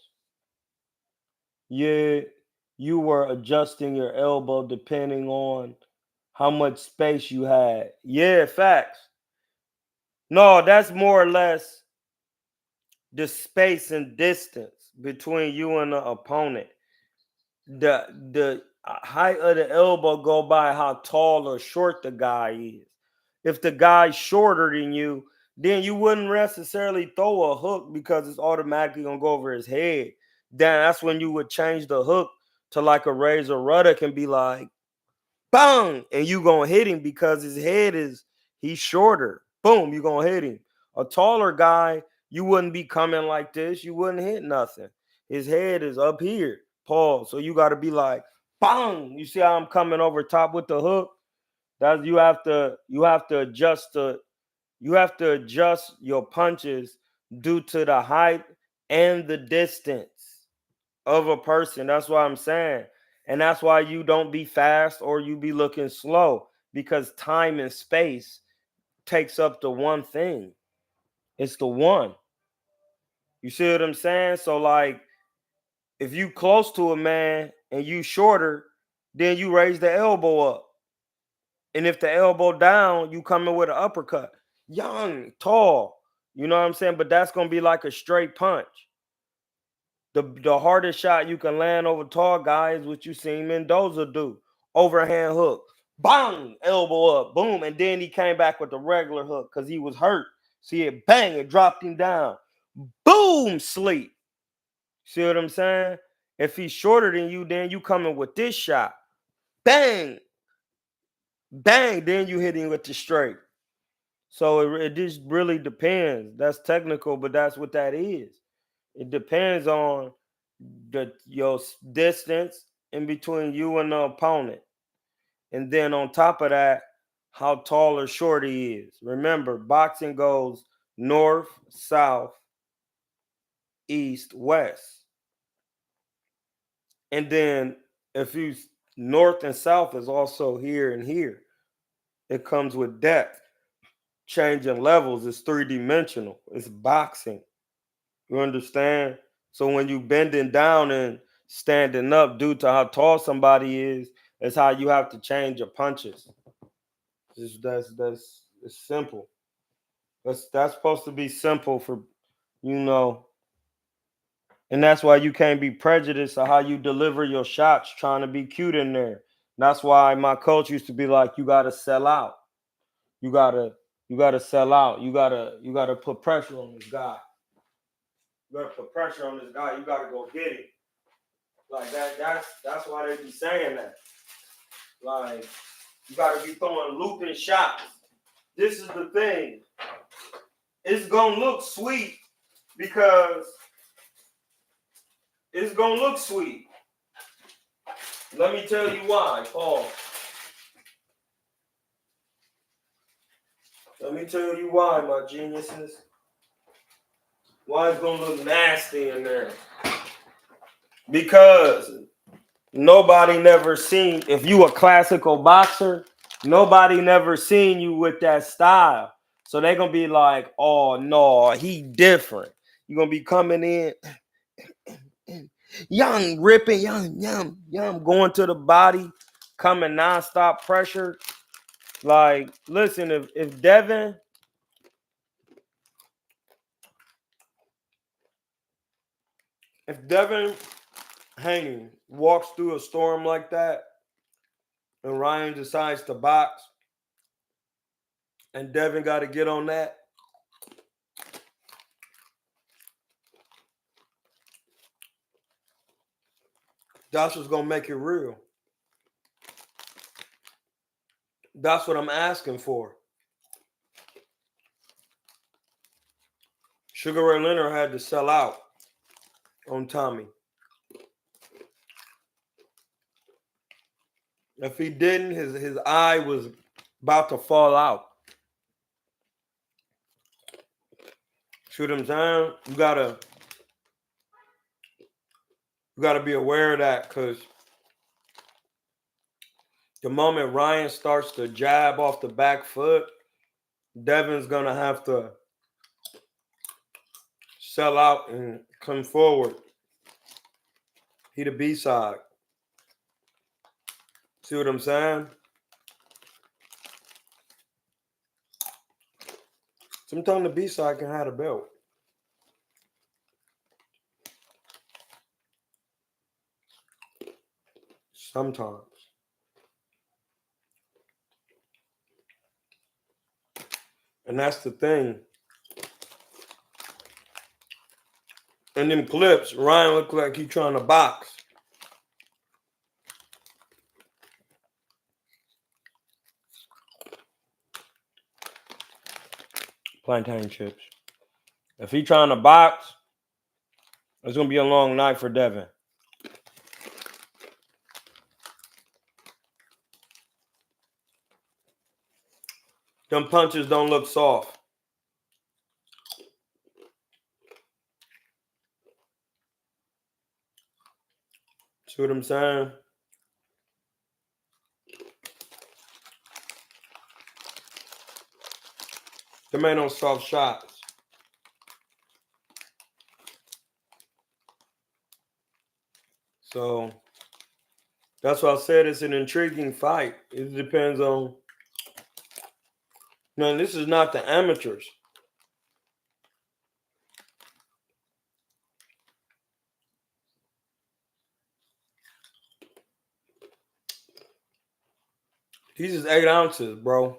Yeah, you were adjusting your elbow depending on how much space you had. Yeah, facts. No, that's more or less the space and distance between you and the opponent. The height of the elbow go by how tall or short the guy is. If the guy's shorter than you, then you wouldn't necessarily throw a hook because it's automatically gonna go over his head. Then that's when you would change the hook to like a razor rudder and be like, bang, and you gonna hit him because his head he's shorter. Boom, you gonna hit him. A taller guy, you wouldn't be coming like this. You wouldn't hit nothing. His head is up here. Pause. So you got to be like, bang. You see how I'm coming over top with the hook? That you have to adjust your punches due to the height and the distance of a person. That's what I'm saying. And that's why you don't be fast or you be looking slow because time and space takes up the one thing. It's the one. You see what I'm saying? So like if you close to a man and you shorter, then you raise the elbow up. And if the elbow down, you come in with an uppercut. Young, tall. You know what I'm saying? But that's gonna be like a straight punch. The hardest shot you can land over tall guy is what you seen Mendoza do. Overhand hook. Bang! Elbow up. Boom. And then he came back with the regular hook because he was hurt. See it bang, it dropped him down. Boom! Sleep. See what I'm saying? If he's shorter than you, then you coming with this shot. Bang! Bang! Then you hit him with the straight. So it just really depends. That's technical, but that's what that is. It depends on your distance in between you and the opponent. And then on top of that, how tall or short he is. Remember, boxing goes north, south, east, west. And then if you North and south is also here and here. It comes with depth, changing levels. It's three-dimensional. It's boxing. You understand? So when you bending down and standing up due to how tall somebody is, it's how you have to change your punches. That's it's simple. That's supposed to be simple for you know, and that's why you can't be prejudiced of how you deliver your shots, trying to be cute in there. That's why my coach used to be like, you gotta sell out. You gotta you gotta sell out. You gotta put pressure on this guy. You gotta put pressure on this guy. You gotta go get him. Like that's why they be saying that. Like you gotta be throwing looping shots. This is the thing. It's gonna look sweet because it's gonna look sweet. Let me tell you why, Paul. Let me tell you why, my geniuses. Why it's gonna look nasty in there. Because nobody never seen, if you a classical boxer, nobody never seen you with that style. So they're gonna be like, oh no, he different. You're gonna be coming in young, ripping, young, going to the body, coming nonstop pressure. Like, listen, if Devin Haney walks through a storm like that, and Ryan decides to box, and Devin got to get on that, that's what's gonna make it real. That's what I'm asking for. Sugar Ray Leonard had to sell out on Tommy. If he didn't, his eye was about to fall out. See what I'm saying? You gotta be aware of that, because the moment Ryan starts to jab off the back foot, Devin's gonna have to sell out and come forward. He the B-side. See what I'm saying? Sometimes the B-side can have a belt. Sometimes. And that's the thing. In them clips, Ryan looked like he trying to box. Plantain chips. If he trying to box, it's gonna be a long night for Devin. Them punches don't look soft. See what I'm saying? Them ain't no soft shots. So that's why I said it's an intriguing fight. It depends on. No, this is not the amateurs. These is 8 ounces, bro.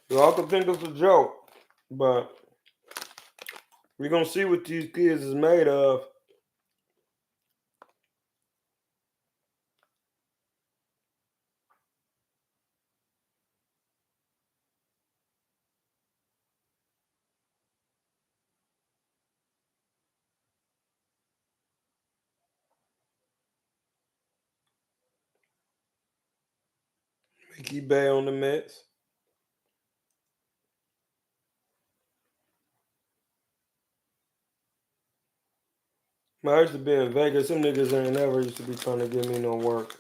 Y'all can think it's a joke, but we're gonna see what these kids is made of. Mickey Bay on the Mets. Man, I used to be in Vegas. Some niggas ain't never used to be trying to give me no work.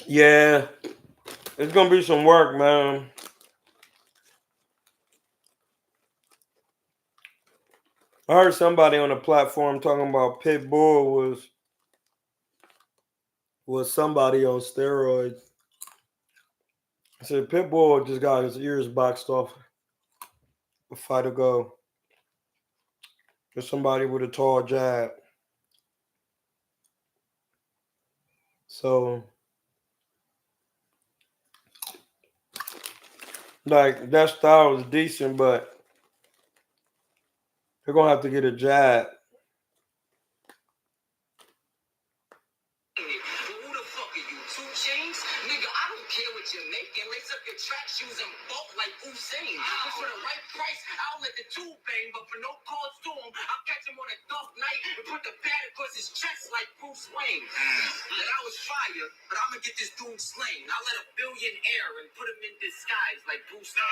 Yeah, it's gonna be some work, man. I heard somebody on the platform talking about Pitbull was somebody on steroids. I said Pitbull just got his ears boxed off a fight ago. With somebody with a tall jab. So like that style was decent, but they're gonna have to get a jab. Who the fuck are you? 2 Chainz? Nigga, I don't care what you're making. Lace up your track shoes and bulk like Usain. But for the right price, I'll let the two bang. But for no cause to him, I'll catch him on a dark night and put the pad across his chest like Bruce Wayne. That I was fire, but I'ma get this dude slain. I'll let a billionaire and put him in disguise like Bruce Wayne.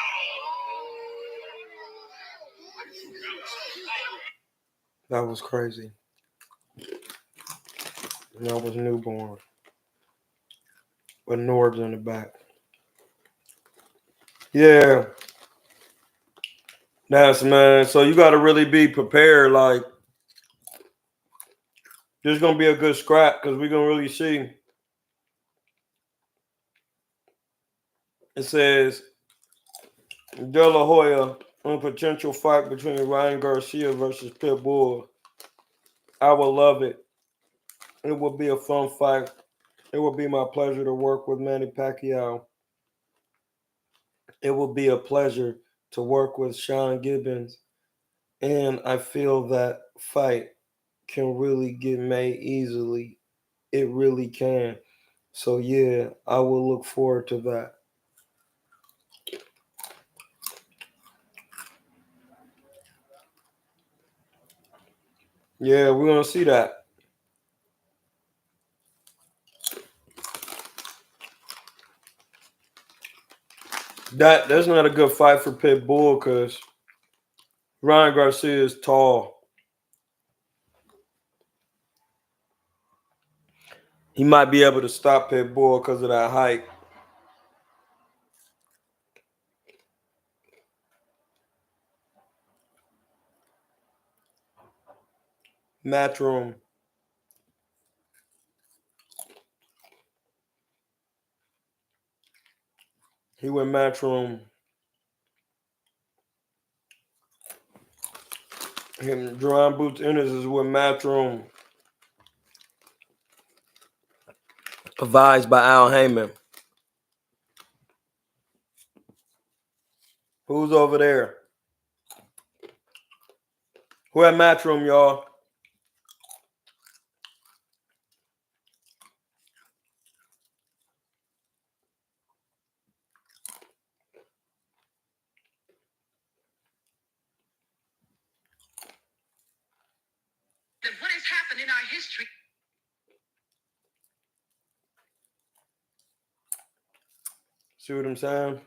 That was crazy. And I was newborn. With Norbs in the back. Yeah. That's man. So you gotta really be prepared. Like there's gonna be a good scrap because we're gonna really see. It says De La Hoya on a potential fight between Ryan Garcia versus Pitbull. I would love it. It would be a fun fight. It would be my pleasure to work with Manny Pacquiao. It will be a pleasure to work with Sean Gibbons. And I feel that fight can really get made easily. It really can. So yeah, I will look forward to that. Yeah, we're gonna see that. That's not a good fight for Pitbull because Ryan Garcia is tall. He might be able to stop Pitbull because of that height. Matchroom. He went Matchroom. Him, Jerron Boots Ennis is with Matchroom. Advised by Al Heyman. Who's over there? Who at Matchroom, y'all? What has happened in our history? See what I'm saying?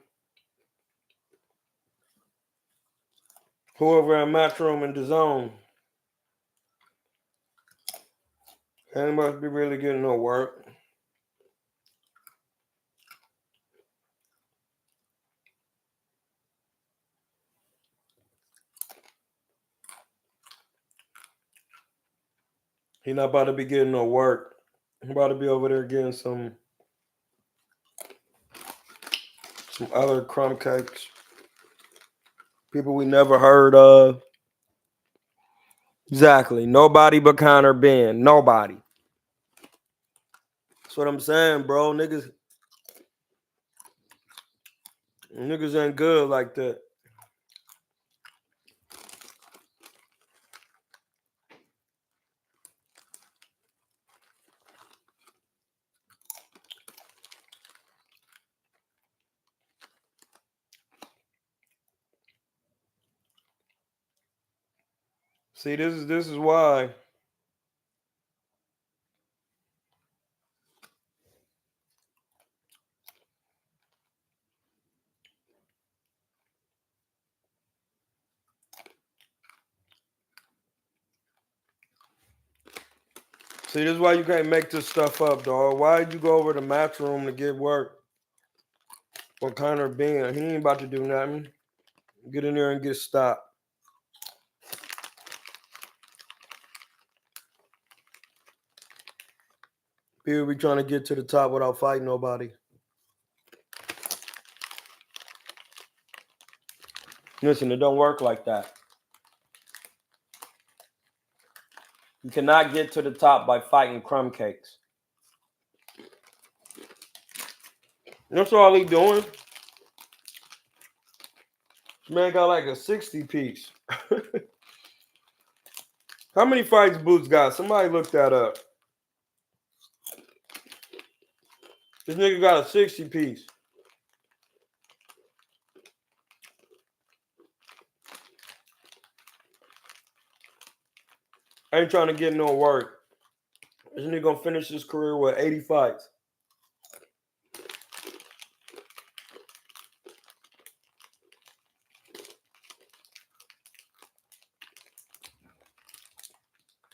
Who over at Matchroom in the zone? They must be really getting no work. He not about to be getting no work. He about to be over there getting some other crumb cakes. People we never heard of. Exactly. Nobody but Connor Ben. Nobody. That's what I'm saying, bro. Niggas ain't good like that. See, this is why See, this is why you can't make this stuff up, dog. Why did you go over to the match room to get work? What Connor being? He ain't about to do nothing. Get in there and get stopped. People be trying to get to the top without fighting nobody. Listen, it don't work like that. You cannot get to the top by fighting crumb cakes. That's all he doing. This man got like a 60 piece. How many fights Boots got? Somebody look that up. This nigga got a 60 piece. Ain't trying to get no work. This nigga gonna finish his career with 80 fights.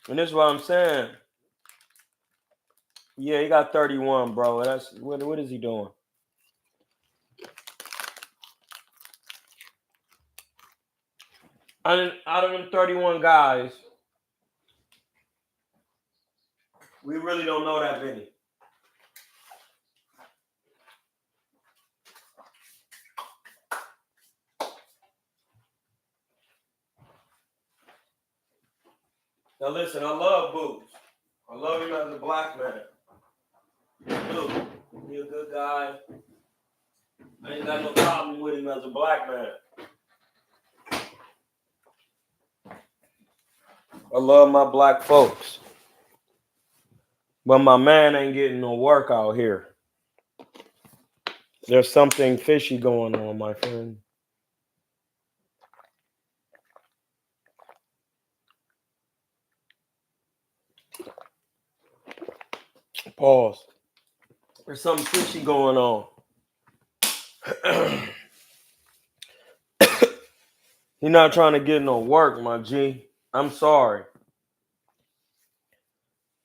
And this is what I'm saying. Yeah, he got 31, bro. That's what is he doing? Out of them 31 guys, we really don't know that many. Now listen, I love Boots. I love him as a black man. Look, he a good guy. I ain't got no problem with him as a black man. I love my black folks. But my man ain't getting no work out here. There's something fishy going on, my friend. Pause. There's something fishy going on. You're not trying to get no work, my G. I'm sorry.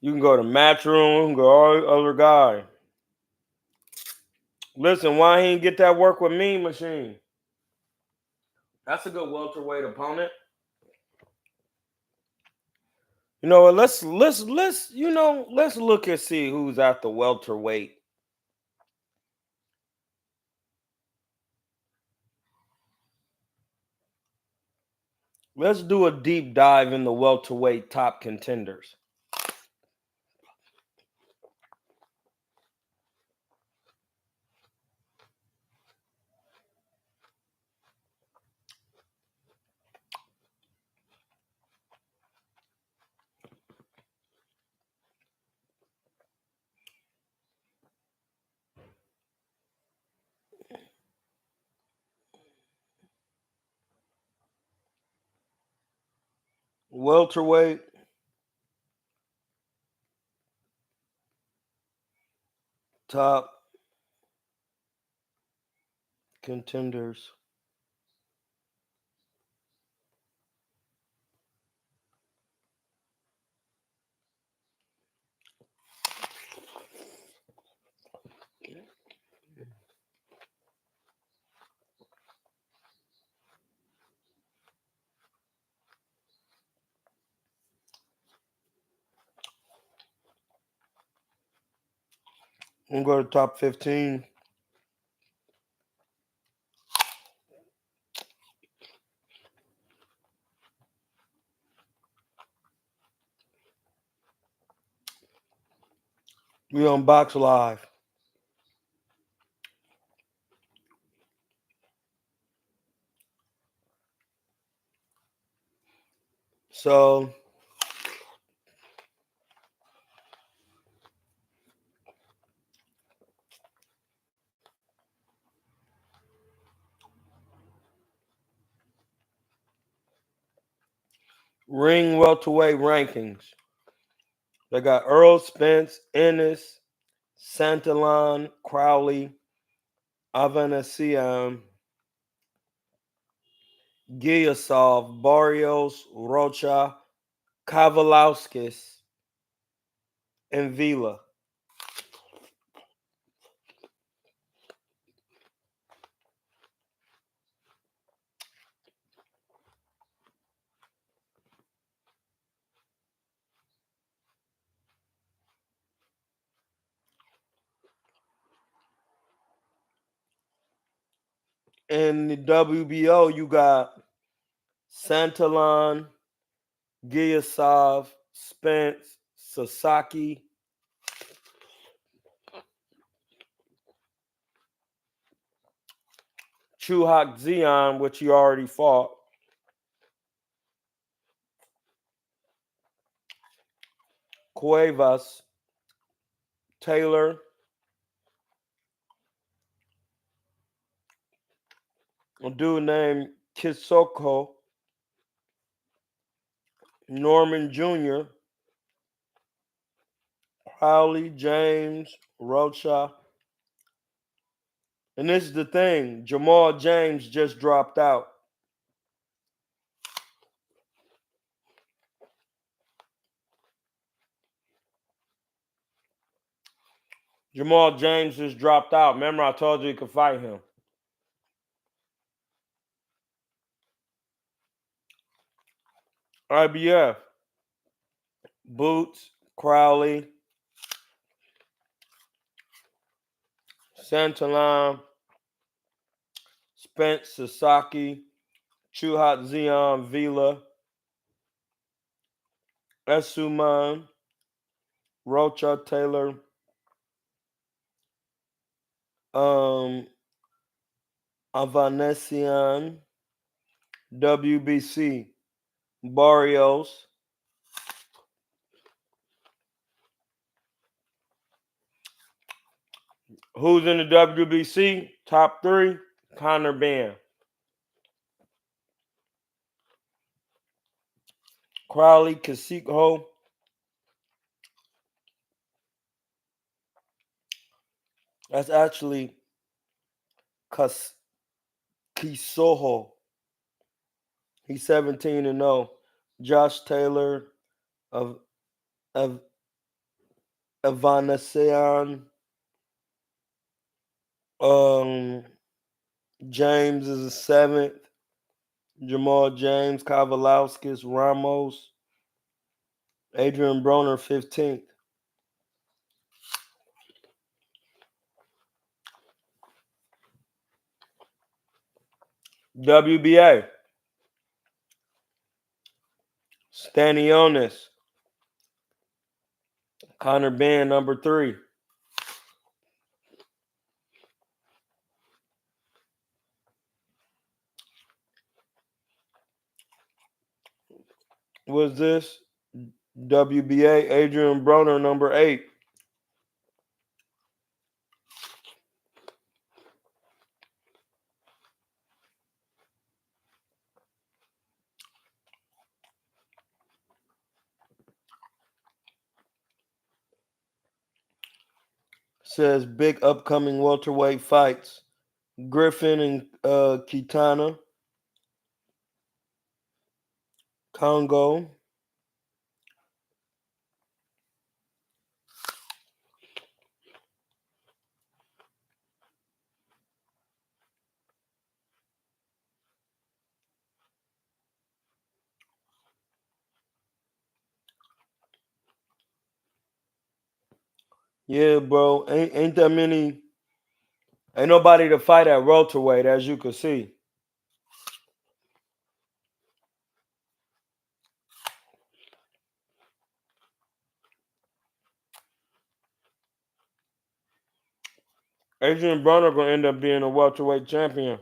You can go to Matchroom, you can go all the other guy. Listen, why he ain't get that work with Mean Machine? That's a good welterweight opponent. You know what? Let's look and see who's at the welterweight. Let's do a deep dive in the welterweight top contenders. Welterweight. Top contenders. We'll go to top 15. We on Box Live. So ring welterweight rankings. They got Earl Spence, Ennis, Santillan, Crowley, Avanesian, Giyasov, Barrios, Rocha, Kavalauskas, and Vila. In the WBO, you got Santalon, Giyasov, Spence, Sasaki, Chuhak Zion, which he already fought, Cuevas, Taylor, a dude named Kisoko, Norman Jr., Crowley, James, Rocha. And this is the thing, Jamal James just dropped out. Jamal James just dropped out. Remember, I told you you could fight him. IBF, Boots, Crowley, Santalon, Spence, Sasaki, Chuhat Zion, Vila, Esuman, Rocha, Taylor, Avanesian, WBC, Barrios. Who's in the WBC? Top 3, Conor Benn. Crowley, Kasiko, that's actually Kisoho. He's 17-0. Josh Taylor of Evanescence. James is the 7th. Jamal James, Kavalauskas, Ramos, Adrian Broner 15th. WBA, Stanionis, Conor Benn, number 3. Was this WBA? Adrian Broner, number 8. Says big upcoming welterweight fights. Griffin and Kitana, Congo. Yeah, bro. Ain't that many. Ain't nobody to fight at welterweight, as you can see. Adrian Broner gonna end up being a welterweight champion.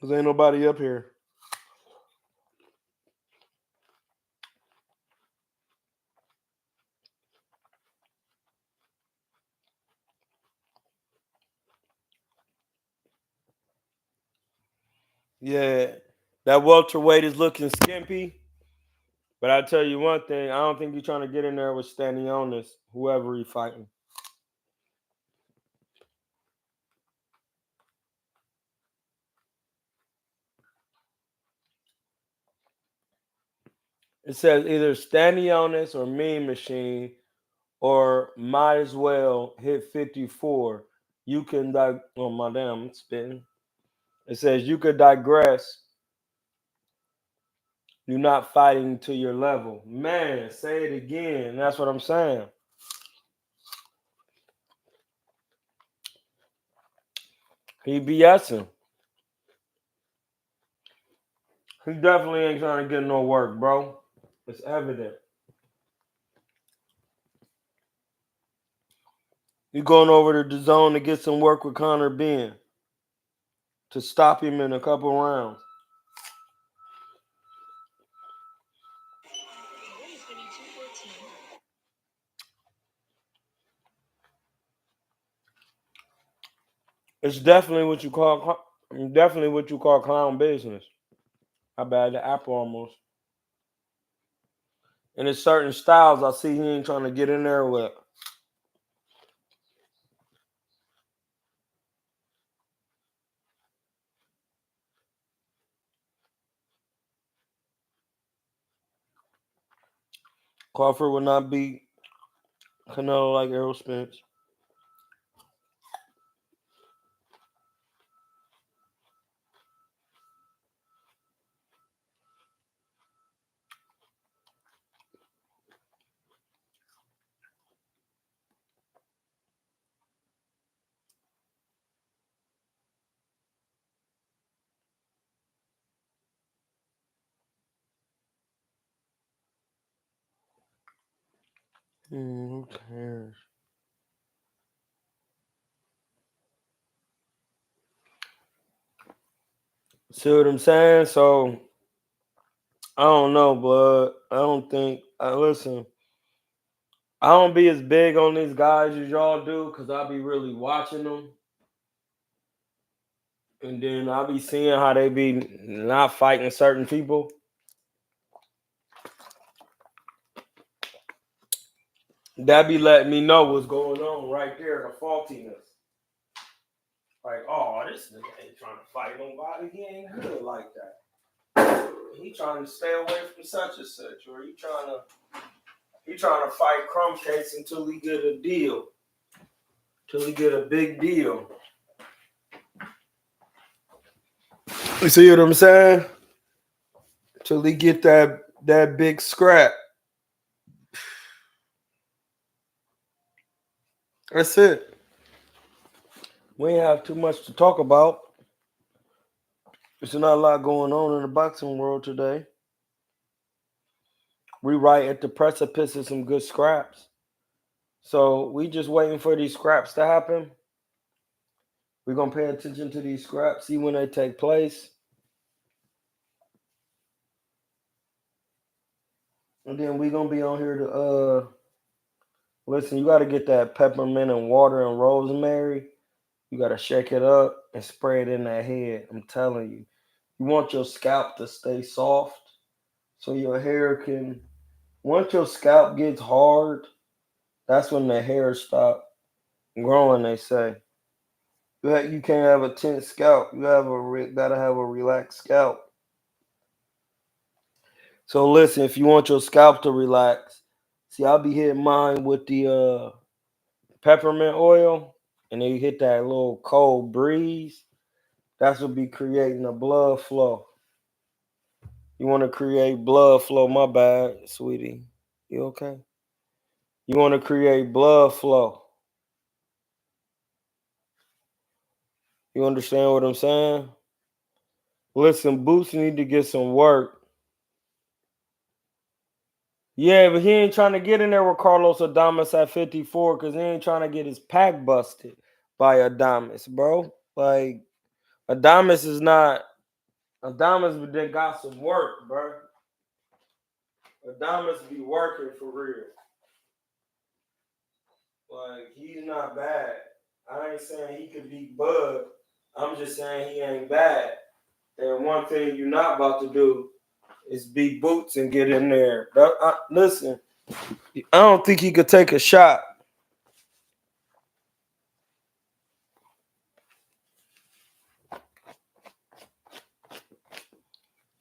Cause ain't nobody up here. Yeah, that welterweight is looking skimpy. But I tell you one thing, I don't think you're trying to get in there with Stanionis, whoever he's fighting. It says either standing on this or mean machine, or might as well hit 54. You can oh my damn, it's spitting. It says you could digress. You're not fighting to your level. Man, say it again. That's what I'm saying. He BSing. He definitely ain't trying to get no work, bro. It's evident. You going over to the zone to get some work with Connor Ben to stop him in a couple rounds. It's definitely what you call clown business. I bad the apple almost. And there's certain styles I see he ain't trying to get in there with. Crawford would not beat Canelo like Errol Spence. Who cares? See what I'm saying? So I don't know, but I don't think. Listen, I don't be as big on these guys as y'all do because I be really watching them, and then I be seeing how they be not fighting certain people. That be letting me know what's going on right there, the faultiness. Like, oh, this nigga ain't trying to fight nobody. He ain't good like that. He trying to stay away from such and such, or he trying to fight crumb cakes until he get a deal, till he get a big deal. You see what I'm saying? Till he get that big scrap. That's it. We ain't have too much to talk about. There's not a lot going on in the boxing world today. We right at the precipice of some good scraps. So we just waiting for these scraps to happen. We're gonna pay attention to these scraps, see when they take place. And then we're gonna be on here to listen, you gotta get that peppermint and water and rosemary. You gotta shake it up and spray it in that head. I'm telling you. You want your scalp to stay soft so your hair can, once your scalp gets hard, that's when the hair stop growing, they say. You can't have a tense scalp. You gotta have a relaxed scalp. So listen, if you want your scalp to relax, see, I'll be hitting mine with the peppermint oil, and then you hit that little cold breeze. That's what be creating a blood flow. You want to create blood flow. My bad, sweetie. You okay? You want to create blood flow. You understand what I'm saying? Listen, Boots need to get some work. Yeah, but he ain't trying to get in there with Carlos Adames at 54 because he ain't trying to get his pack busted by Adames, bro. Like, Adames is not. Adames then got some work, bro. Adames be working for real. Like, he's not bad. I ain't saying he could beat Bud. I'm just saying he ain't bad. And one thing you're not about to do is beat Boots and get in there. Listen, I don't think he could take a shot.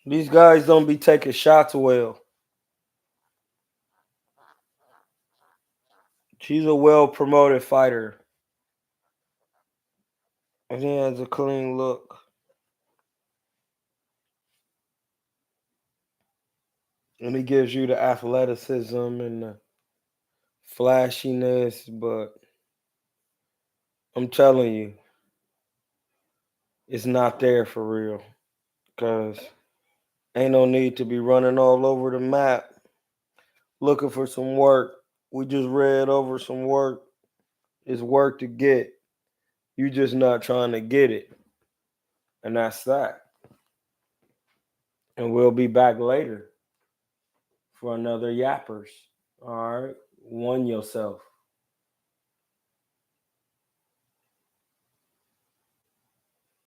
These guys don't be taking shots well. She's a well-promoted fighter. And he has a clean look. And he gives you the athleticism and the flashiness, but I'm telling you, it's not there for real. Because ain't no need to be running all over the map looking for some work. We just read over some work. It's work to get. You just not trying to get it. And that's that. And we'll be back later for another Yappers. All right. One yourself.